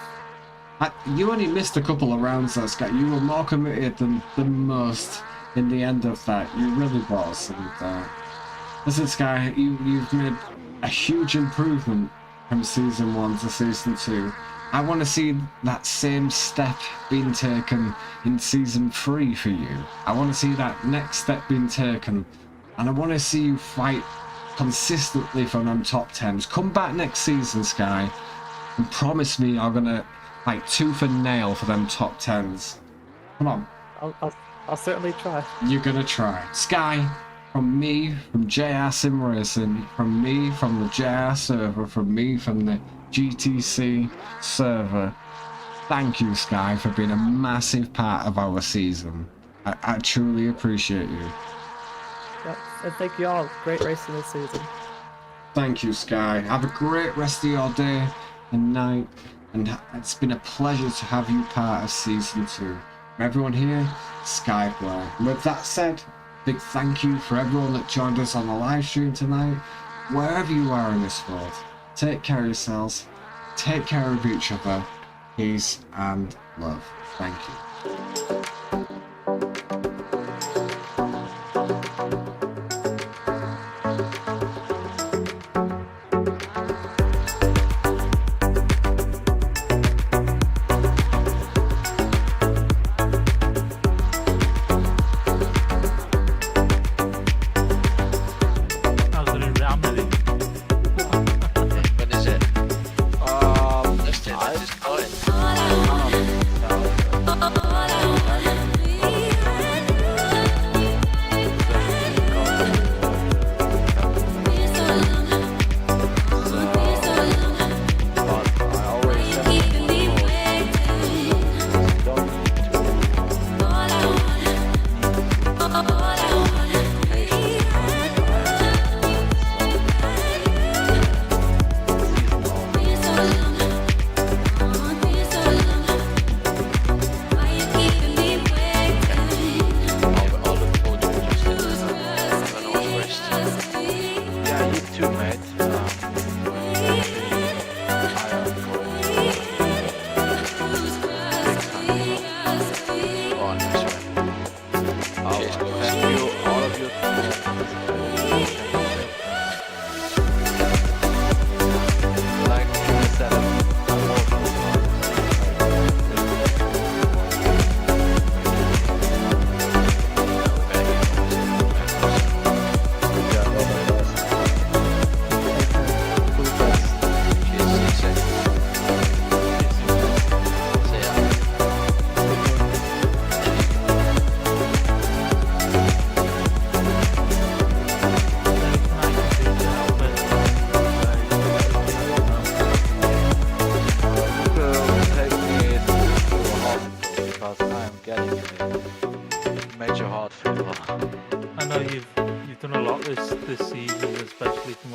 You only missed a couple of rounds though, Sky. You were more committed than most in the end of that. You really was. And listen, Sky, you've made a huge improvement from season 1 to season 2. I want to see that same step being taken in season 3 for you. I want to see that next step being taken, and I want to see you fight consistently for them top 10s. Come back next season, Sky, and promise me you're gonna fight tooth and nail for them top 10s. Come on. I'll certainly try. You're gonna try. Sky, from me, from JR Sim Racing, from me, from the JR server, from me, from the GTC server, thank you, Sky, for being a massive part of our season. I truly appreciate you. Yep, and thank you all. Great racing this season. Thank you, Sky. Have a great rest of your day and night. and it's been a pleasure to have you part of Season 2. From everyone here, Skyblower. And with that said, big thank you for everyone that joined us on the live stream tonight. Wherever you are in this world, take care of yourselves, take care of each other, peace and love. Thank you. When is it? Let's do that. Just I know you've done a lot this season, especially from